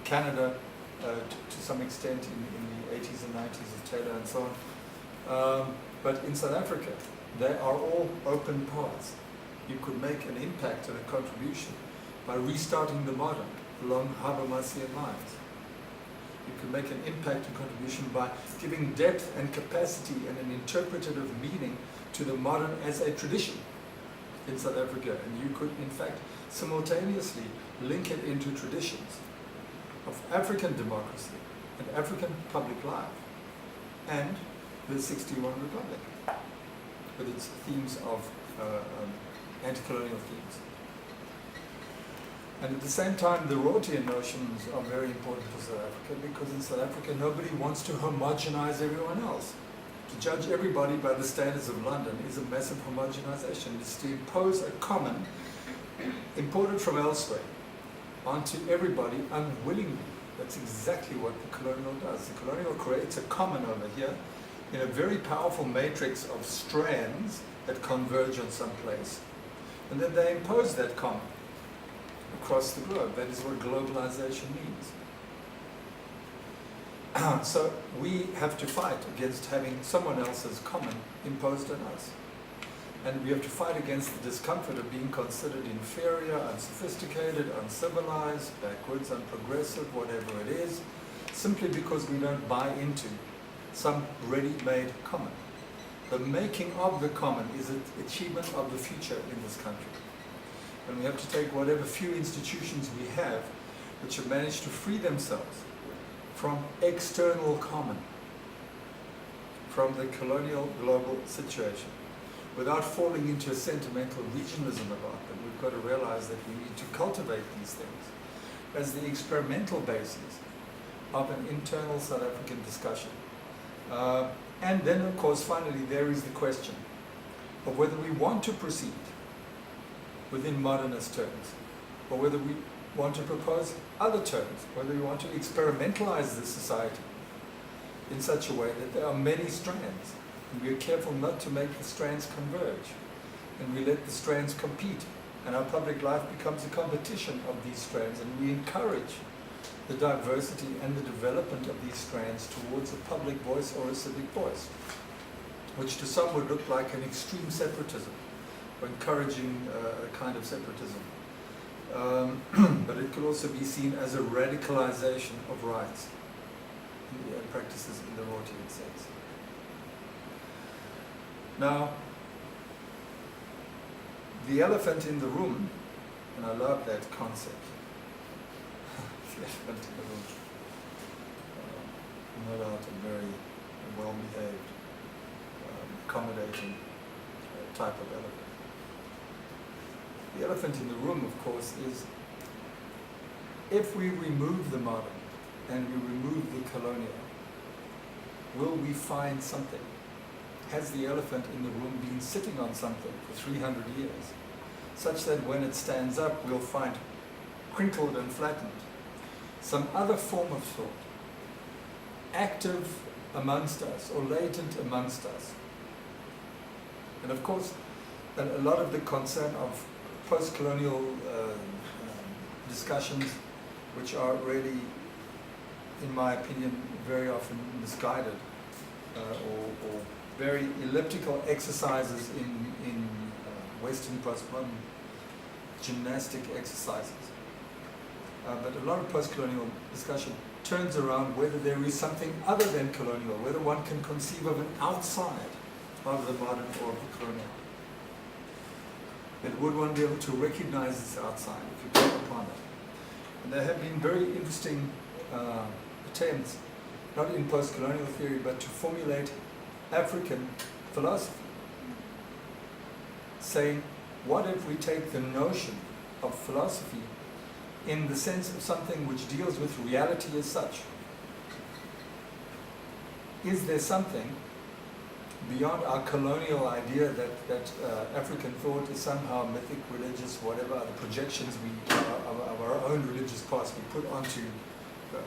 Canada to some extent in the 80s and 90s of Taylor and so on. But in South Africa, they are all open paths. You could make an impact and a contribution by restarting the modern along Habermasian lines. You could make an impact and contribution by giving depth and capacity and an interpretative meaning to the modern as a tradition in South Africa. And you could, in fact, simultaneously link it into traditions of African democracy and African public life and the 61 Republic with its themes of anti-colonial themes. And at the same time, the Rortian notions are very important for South Africa, because in South Africa nobody wants to homogenize everyone else. To judge everybody by the standards of London is a massive homogenization. It's to impose a common, imported from elsewhere, onto everybody unwillingly. That's exactly what the colonial does. The colonial creates a common over here in a very powerful matrix of strands that converge on some place. And then they impose that common across the globe. That is what globalization means. So we have to fight against having someone else's common imposed on us. And we have to fight against the discomfort of being considered inferior, unsophisticated, uncivilized, backwards, unprogressive, whatever it is, simply because we don't buy into some ready-made common. The making of the common is an achievement of the future in this country. And we have to take whatever few institutions we have which have managed to free themselves from external common, from the colonial global situation, without falling into a sentimental regionalism about them. We've got to realize that we need to cultivate these things as the experimental basis of an internal South African discussion. And then, of course, finally, there is the question of whether we want to proceed within modernist terms, or whether we want to propose other terms, whether we want to experimentalize this society in such a way that there are many strands, and we are careful not to make the strands converge, and we let the strands compete, and our public life becomes a competition of these strands, and we encourage the diversity and the development of these strands towards a public voice or a civic voice, which to some would look like an extreme separatism, or encouraging a kind of separatism. But it could also be seen as a radicalization of rights and practices in the Rortian sense. Now, the elephant in the room, and I love that concept, the elephant in the room, no doubt a very well-behaved, accommodating type of elephant. The elephant in the room, of course, is if we remove the modern and we remove the colonial, will we find something? Has the elephant in the room been sitting on something for 300 years, such that when it stands up, we'll find crinkled and flattened some other form of thought, active amongst us or latent amongst us? And of course, a lot of the concern of post-colonial discussions, which are really, in my opinion, very often misguided or very elliptical exercises in Western postmodern gymnastic exercises. But a lot of post-colonial discussion turns around whether there is something other than colonial, whether one can conceive of an outside of the modern or of the colonial. And would one be able to recognize this outside if you come upon it? And there have been very interesting attempts, not in post-colonial theory, but to formulate African philosophy, saying, what if we take the notion of philosophy in the sense of something which deals with reality as such? Is there something beyond our colonial idea that African thought is somehow mythic, religious, whatever other projections of our own religious past we put onto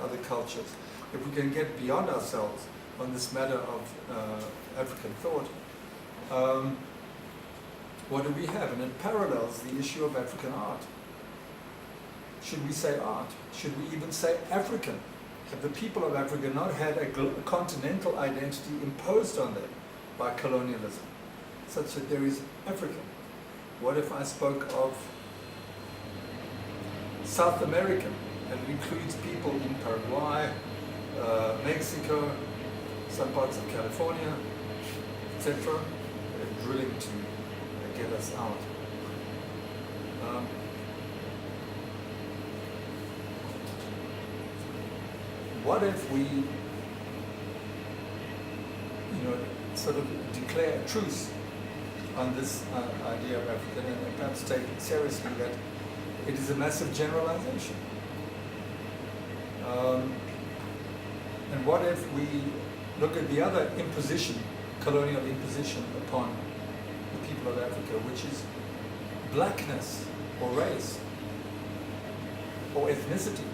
other cultures? If we can get beyond ourselves on this matter of African thought, what do we have? And it parallels the issue of African art. Should we say art? Should we even say African? Have the people of Africa not had a continental identity imposed on them by colonialism, such that there is African? What if I spoke of South American, and it includes people in Paraguay, Mexico, some parts of California, etc., drilling to get us out. What if we, sort of declare a truce on this idea of African, and perhaps take it seriously that it is a massive generalization? And what if we look at the other imposition, colonial imposition upon the people of Africa, which is blackness or race or ethnicity?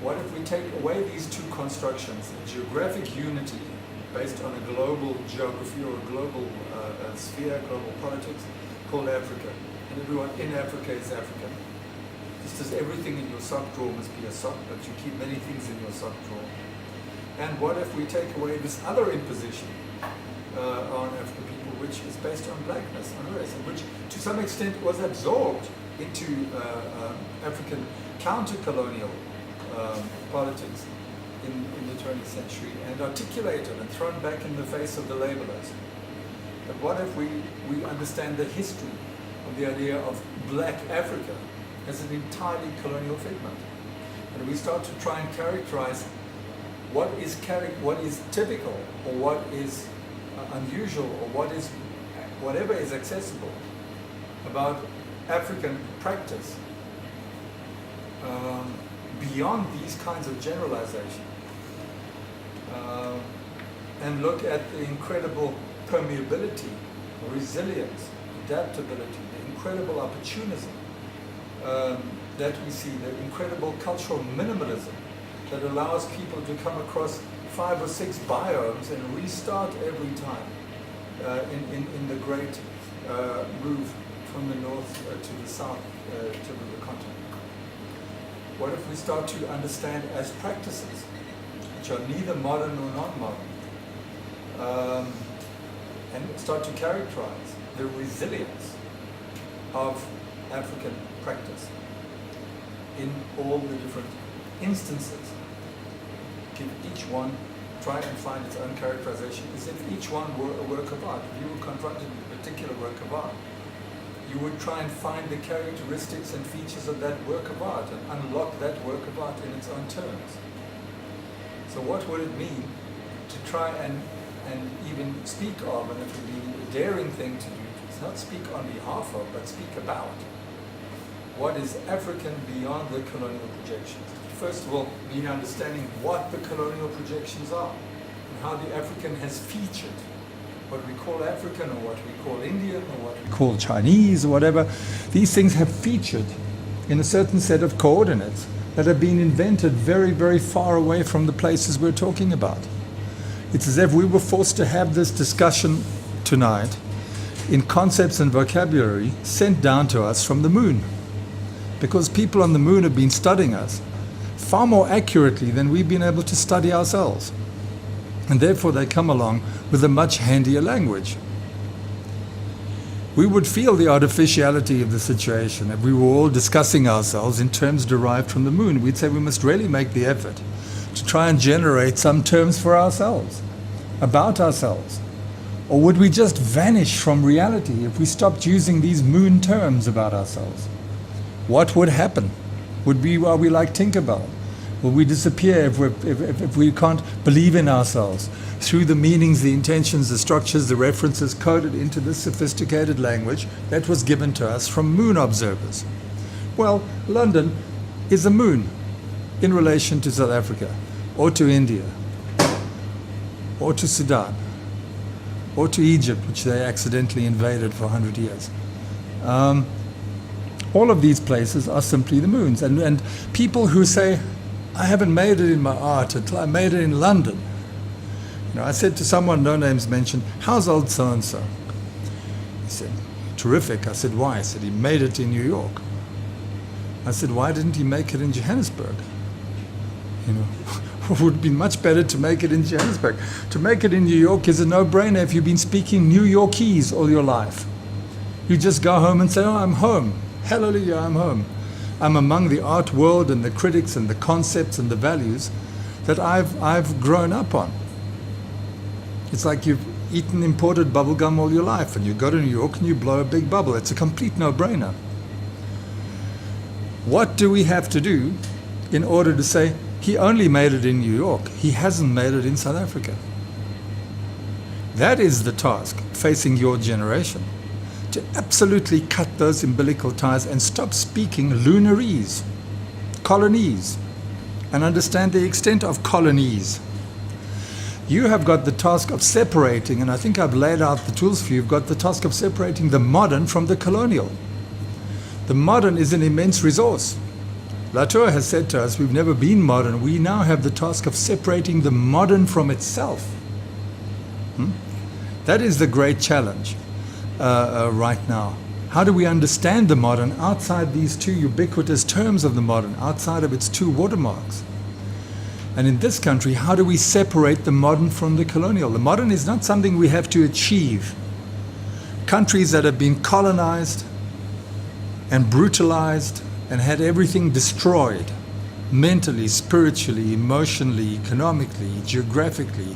What if we take away these two constructions, a geographic unity based on a global geography or a global sphere, global politics, called Africa, and everyone in Africa is African? Just as everything in your sock drawer must be a sock, but you keep many things in your sock drawer. And what if we take away this other imposition on African people, which is based on blackness, on race, and which to some extent was absorbed into African counter-colonial politics in the 20th century and articulated and thrown back in the face of the labelers. But what if we understand the history of the idea of black Africa as an entirely colonial figment? And we start to try and characterize what is typical, or what is unusual, or whatever is accessible about African practice beyond these kinds of generalization, and look at the incredible permeability, resilience, adaptability, the incredible opportunism that we see, the incredible cultural minimalism that allows people to come across 5 or 6 biomes and restart every time in the great move from the north to the south to the continent. What if we start to understand as practices which are neither modern nor non-modern, and start to characterize the resilience of African practice in all the different instances? Give each one, try and find its own characterization, as if each one were a work of art. If you were confronted with a particular work of art, you would try and find the characteristics and features of that work of art and unlock that work of art in its own terms. So what would it mean to try and even speak of, and it would be a daring thing to do, it's not speak on behalf of, but speak about what is African beyond the colonial projections. First of all, being understanding what the colonial projections are and how the African has featured what we call African, or what we call Indian, or what we call Chinese, or whatever. These things have featured in a certain set of coordinates that have been invented very, very far away from the places we're talking about. It's as if we were forced to have this discussion tonight in concepts and vocabulary sent down to us from the moon, because people on the moon have been studying us far more accurately than we've been able to study ourselves. And therefore they come along with a much handier language. We would feel the artificiality of the situation if we were all discussing ourselves in terms derived from the moon. We'd say we must really make the effort to try and generate some terms for ourselves, about ourselves. Or would we just vanish from reality if we stopped using these moon terms about ourselves? What would happen? Are we like Tinkerbell? Will we disappear if we can't believe in ourselves through the meanings, the intentions, the structures, the references coded into this sophisticated language that was given to us from moon observers? Well, London is a moon in relation to South Africa, or to India, or to Sudan, or to Egypt, which they accidentally invaded for 100 years. All of these places are simply the moons. And people who say, I haven't made it in my art until I made it in London. You know, I said to someone, no names mentioned, how's old so-and-so? He said, terrific. I said, why? He said, he made it in New York. I said, why didn't he make it in Johannesburg? You know, it would be much better to make it in Johannesburg. To make it in New York is a no-brainer if you've been speaking New Yorkese all your life. You just go home and say, oh, I'm home. Hallelujah, I'm home. I'm among the art world and the critics and the concepts and the values that I've grown up on. It's like you've eaten imported bubblegum all your life and you go to New York and you blow a big bubble. It's a complete no-brainer. What do we have to do in order to say, he only made it in New York, he hasn't made it in South Africa? That is the task facing your generation. To absolutely cut those umbilical ties and stop speaking lunarese, colonies, and understand the extent of colonies. You have got the task of separating, and I think I've laid out the tools for you, you've got the task of separating the modern from the colonial. The modern is an immense resource. Latour has said to us, we've never been modern. We now have the task of separating the modern from itself. That is the great challenge. Right now. How do we understand the modern outside these two ubiquitous terms of the modern, outside of its two watermarks? And in this country, how do we separate the modern from the colonial? The modern is not something we have to achieve. Countries that have been colonized and brutalized and had everything destroyed, mentally, spiritually, emotionally, economically, geographically,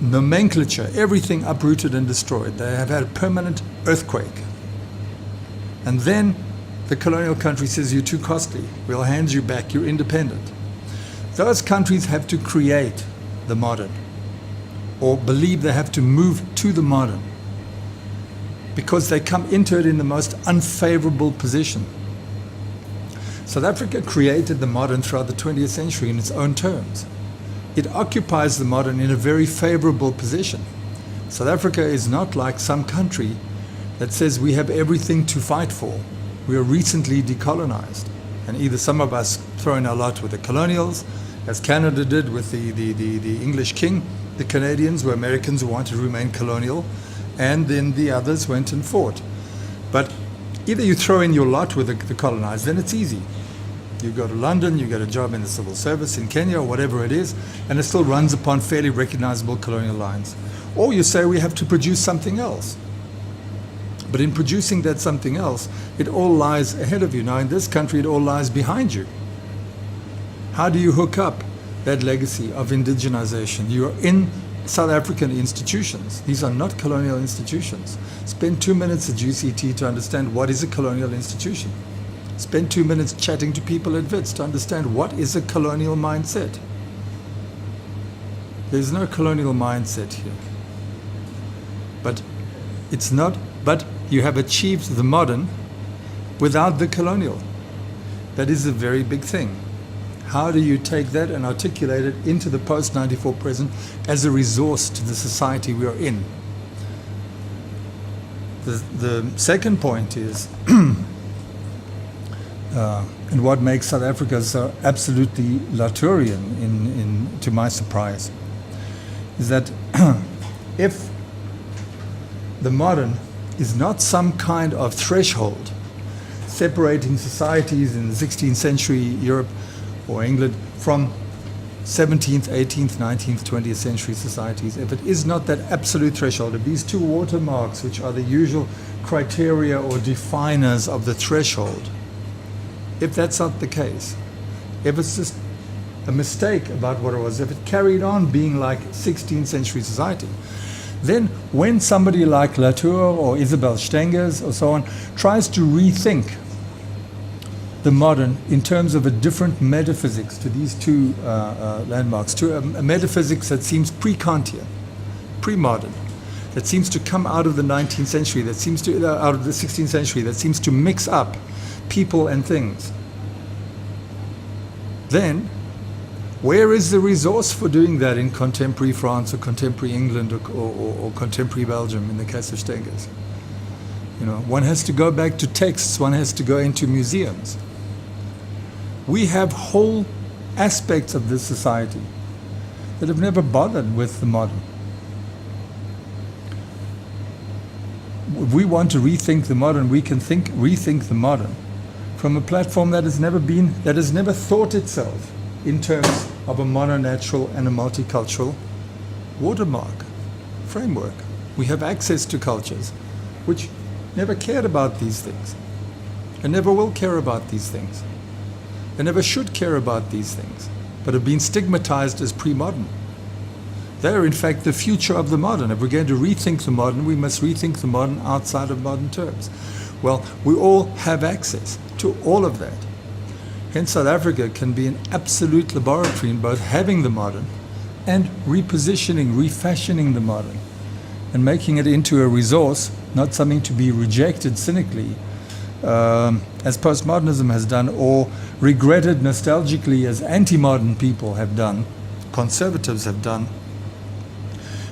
nomenclature, everything uprooted and destroyed. They have had a permanent earthquake. And then the colonial country says, you're too costly, we'll hand you back, you're independent. Those countries have to create the modern, or believe they have to move to the modern, because they come into it in the most unfavorable position. South Africa created the modern throughout the 20th century in its own terms. It occupies the modern in a very favorable position. South Africa is not like some country that says we have everything to fight for. We are recently decolonized. And either some of us throw in our lot with the colonials, as Canada did with the English king. The Canadians were Americans who wanted to remain colonial, and then the others went and fought. But either you throw in your lot with the colonized, then it's easy. You go to London, you get a job in the civil service in Kenya or whatever it is, and it still runs upon fairly recognizable colonial lines. Or you say we have to produce something else. But in producing that something else, it all lies ahead of you. Now in this country, it all lies behind you. How do you hook up that legacy of indigenization? You are in South African institutions. These are not colonial institutions. Spend 2 minutes at UCT to understand what is a colonial institution. Spend 2 minutes chatting to people at WITS to understand what is a colonial mindset. There's no colonial mindset here. But you have achieved the modern without the colonial. That is a very big thing. How do you take that and articulate it into the post-94 present as a resource to the society we are in? The second point is, and what makes South Africa so absolutely Latourian, to my surprise, is that if the modern is not some kind of threshold separating societies in the 16th century Europe or England from 17th, 18th, 19th, 20th century societies, if it is not that absolute threshold, if these two watermarks, which are the usual criteria or definers of the threshold, if that's not the case, if it's just a mistake about what it was, if it carried on being like 16th century society, then when somebody like Latour or Isabel Stengers or so on tries to rethink the modern in terms of a different metaphysics to these two landmarks, to a metaphysics that seems pre-Kantian, pre-modern, that seems to come out of the 19th century, that seems to out of the 16th century, that seems to mix up people and things, then where is the resource for doing that in contemporary France or contemporary England or contemporary Belgium in the case of Stengers? You know, one has to go back to texts, one has to go into museums. We have whole aspects of this society that have never bothered with the modern. If we want to rethink the modern, we can rethink the modern from a platform that has never thought itself in terms of a mononatural and a multicultural watermark framework. We have access to cultures which never cared about these things and never will care about these things and never should care about these things, but have been stigmatized as pre-modern. They are in fact the future of the modern. If we're going to rethink the modern, we must rethink the modern outside of modern terms. Well, we all have access to all of that. Hence, South Africa can be an absolute laboratory in both having the modern and repositioning, refashioning the modern, and making it into a resource, not something to be rejected cynically, as postmodernism has done, or regretted nostalgically as anti-modern people have done, conservatives have done,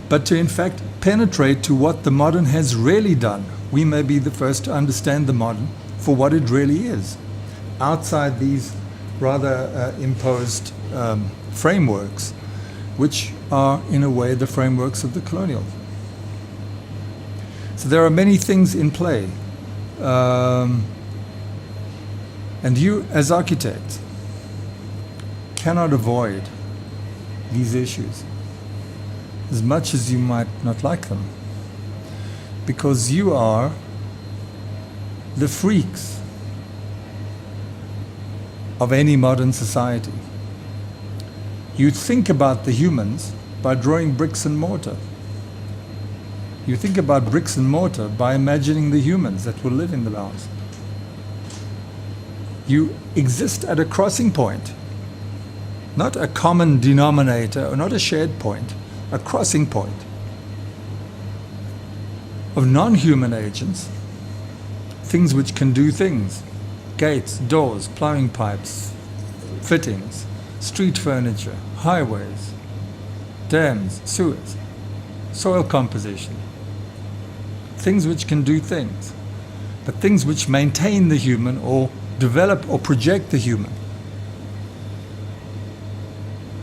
but to in fact penetrate to what the modern has really done. We may be the first to understand the modern for what it really is, outside these rather imposed frameworks, which are in a way the frameworks of the colonial. So there are many things in play. And you as architects cannot avoid these issues, as much as you might not like them, because you are the freaks of any modern society. You think about the humans by drawing bricks and mortar. You think about bricks and mortar by imagining the humans that will live in the house. You exist at a crossing point, not a common denominator or not a shared point, a crossing point of non-human agents, things which can do things, gates, doors, plumbing pipes, fittings, street furniture, highways, dams, sewers, soil composition, things which can do things, but things which maintain the human or develop or project the human.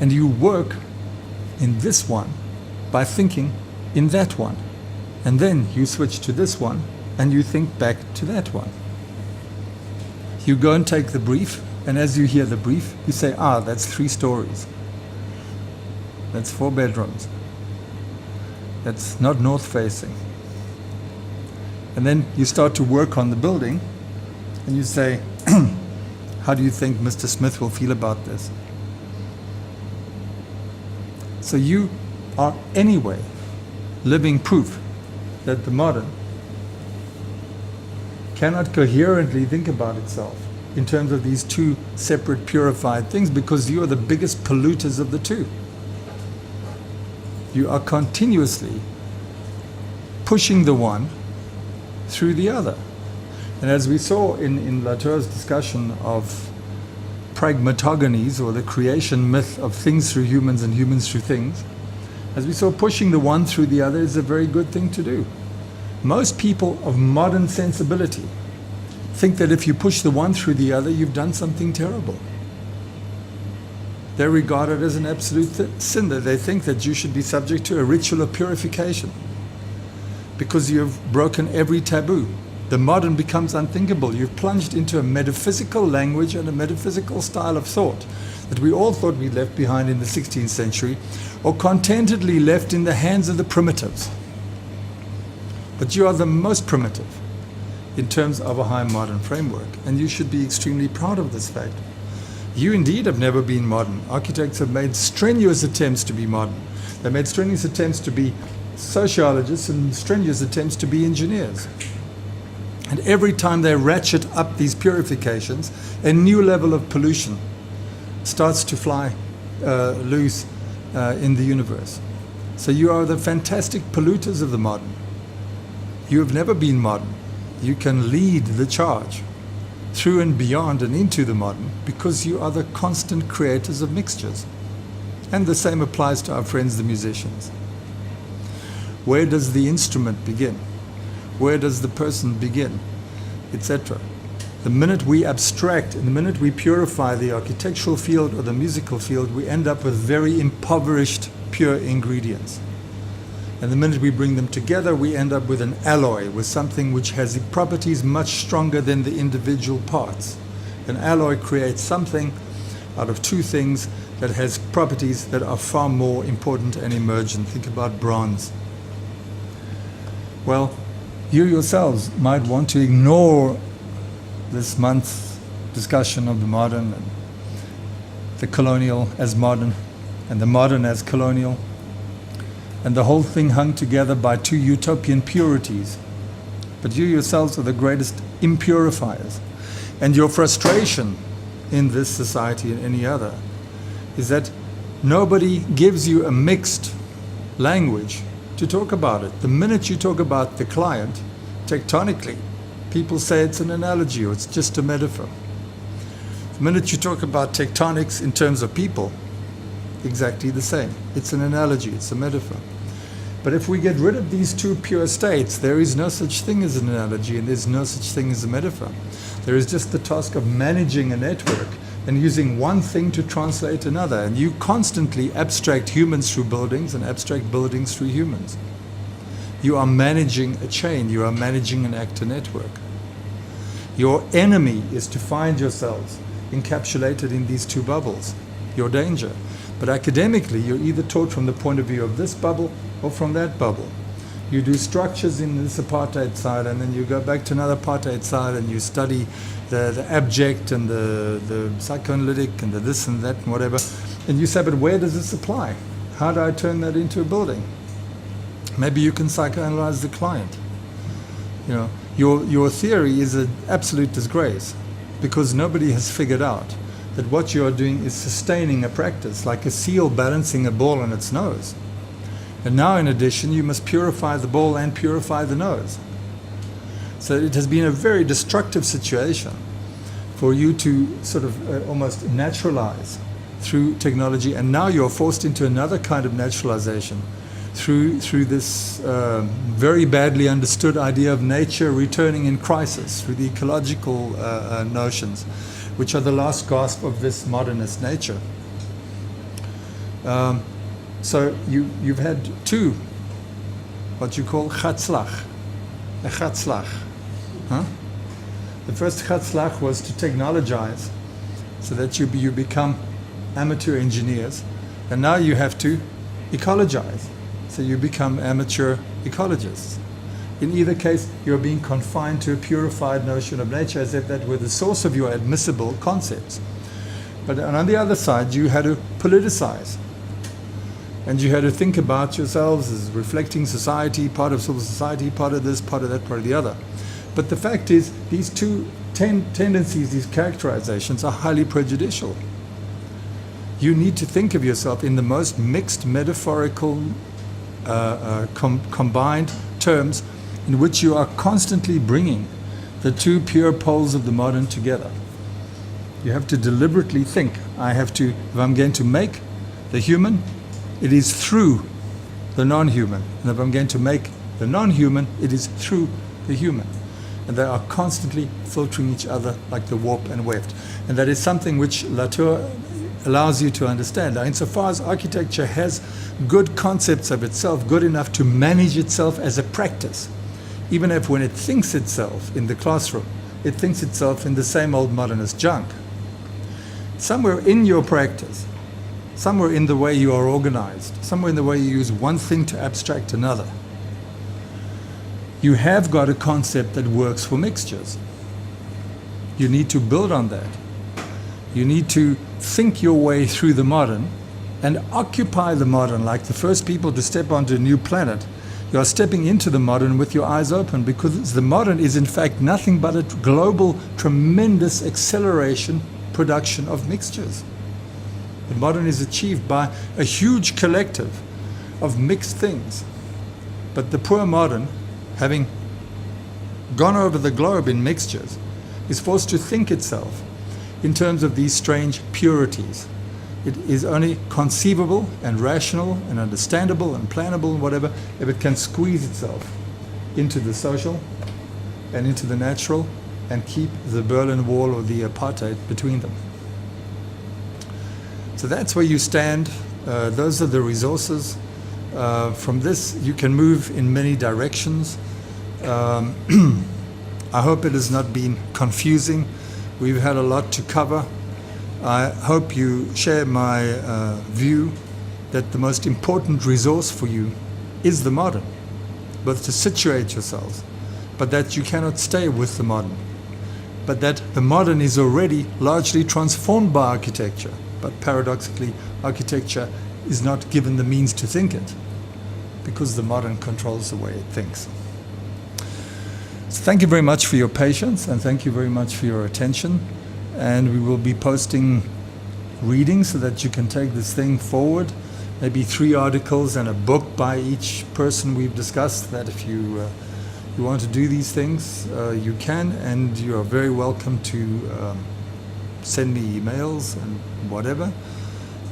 And you work in this one by thinking in that one. And then you switch to this one and you think back to that one. You go and take the brief, and as you hear the brief, you say, that's 3 stories. That's 4 bedrooms. That's not north facing. And then you start to work on the building and you say, how do you think Mr. Smith will feel about this? So you are anyway living proof that the modern cannot coherently think about itself in terms of these 2 separate purified things, because you are the biggest polluters of the 2. You are continuously pushing the one through the other. And as we saw in Latour's discussion of pragmatogonies, or the creation myth of things through humans and humans through things, as we saw, pushing the one through the other is a very good thing to do. Most people of modern sensibility think that if you push the one through the other, you've done something terrible. They're regarded as an absolute sin. That they think that you should be subject to a ritual of purification because you've broken every taboo. The modern becomes unthinkable. You've plunged into a metaphysical language and a metaphysical style of thought that we all thought we left behind in the 16th century, or contentedly left in the hands of the primitives. But you are the most primitive in terms of a high modern framework, and you should be extremely proud of this fact. You indeed have never been modern. Architects have made strenuous attempts to be modern. They made strenuous attempts to be sociologists and strenuous attempts to be engineers. And every time they ratchet up these purifications, a new level of pollution starts to fly loose in the universe. So you are the fantastic polluters of the modern. You have never been modern. You can lead the charge through and beyond and into the modern because you are the constant creators of mixtures. And the same applies to our friends the musicians. Where does the instrument begin? Where does the person begin? Etc. The minute we abstract and the minute we purify the architectural field or the musical field, we end up with very impoverished, pure ingredients. And the minute we bring them together, we end up with an alloy, with something which has properties much stronger than the individual parts. An alloy creates something out of 2 things that has properties that are far more important and emergent. Think about bronze. Well, you yourselves might want to ignore this month's discussion of the modern and the colonial as modern and the modern as colonial, and the whole thing hung together by 2 utopian purities. But you yourselves are the greatest impurifiers. And your frustration in this society and any other is that nobody gives you a mixed language to talk about it. The minute you talk about the client, tectonically, people say it's an analogy or it's just a metaphor. The minute you talk about tectonics in terms of people, exactly the same. It's an analogy, it's a metaphor. But if we get rid of these 2 pure states, there is no such thing as an analogy and there's no such thing as a metaphor. There is just the task of managing a network and using one thing to translate another. And you constantly abstract humans through buildings and abstract buildings through humans. You are managing a chain, you are managing an actor network. Your enemy is to find yourselves encapsulated in these 2 bubbles. your danger. But academically, you're either taught from the point of view of this bubble or from that bubble. You do structures in this apartheid side, and then you go back to another apartheid side, and you study the abject and the psychoanalytic and the this and that and whatever. And you say, but where does this apply? How do I turn that into a building? Maybe you can psychoanalyze the client. You know, your theory is an absolute disgrace, because nobody has figured out that what you are doing is sustaining a practice, like a seal balancing a ball on its nose. And now, in addition, you must purify the ball and purify the nose. So it has been a very destructive situation for you to sort of almost naturalize through technology, and now you're forced into another kind of naturalization through this very badly understood idea of nature returning in crisis, through the ecological notions, which are the last gasp of this modernist nature. So you've had two, what you call chatzlach, a chatzlach. Huh? The first chatzlach was to technologize, so that you become amateur engineers, and now you have to ecologize, so you become amateur ecologists. In either case, you're being confined to a purified notion of nature, as if that were the source of your admissible concepts. But on the other side, you had to politicize, and you had to think about yourselves as reflecting society, part of civil society, part of this, part of that, part of the other. But the fact is, these two tendencies, these characterizations, are highly prejudicial. You need to think of yourself in the most mixed, metaphorical, combined terms, in which you are constantly bringing the two pure poles of the modern together. You have to deliberately think, if I'm going to make the human, it is through the non-human. And if I'm going to make the non-human, it is through the human. And they are constantly filtering each other like the warp and weft. And that is something which Latour allows you to understand. Now, insofar as architecture has good concepts of itself, good enough to manage itself as a practice, even if when it thinks itself in the classroom, it thinks itself in the same old modernist junk. Somewhere in your practice, somewhere in the way you are organized, somewhere in the way you use one thing to abstract another, you have got a concept that works for mixtures. You need to build on that. You need to think your way through the modern and occupy the modern like the first people to step onto a new planet. You are stepping into the modern with your eyes open, because the modern is in fact nothing but a global, tremendous acceleration production of mixtures. The modern is achieved by a huge collective of mixed things. But the poor modern, having gone over the globe in mixtures, is forced to think itself in terms of these strange purities. It is only conceivable and rational and understandable and plannable and whatever if it can squeeze itself into the social and into the natural and keep the Berlin Wall or the apartheid between them. So that's where you stand. Those are the resources. From this, you can move in many directions. I hope it has not been confusing. We've had a lot to cover. I hope you share my view that the most important resource for you is the modern, both to situate yourselves, but that you cannot stay with the modern, but that the modern is already largely transformed by architecture. But paradoxically, architecture is not given the means to think it, because the modern controls the way it thinks. So thank you very much for your patience, and thank you very much for your attention. And we will be posting readings so that you can take this thing forward. Maybe 3 articles and a book by each person we've discussed, that if you want to do these things, you can, and you are very welcome to send me emails and whatever,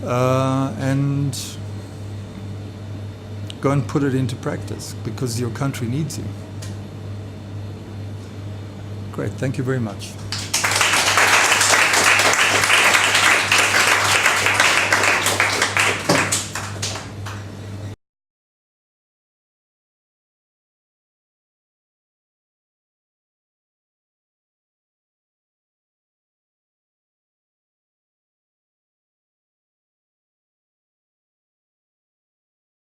and go and put it into practice, because your country needs you. Great, thank you very much.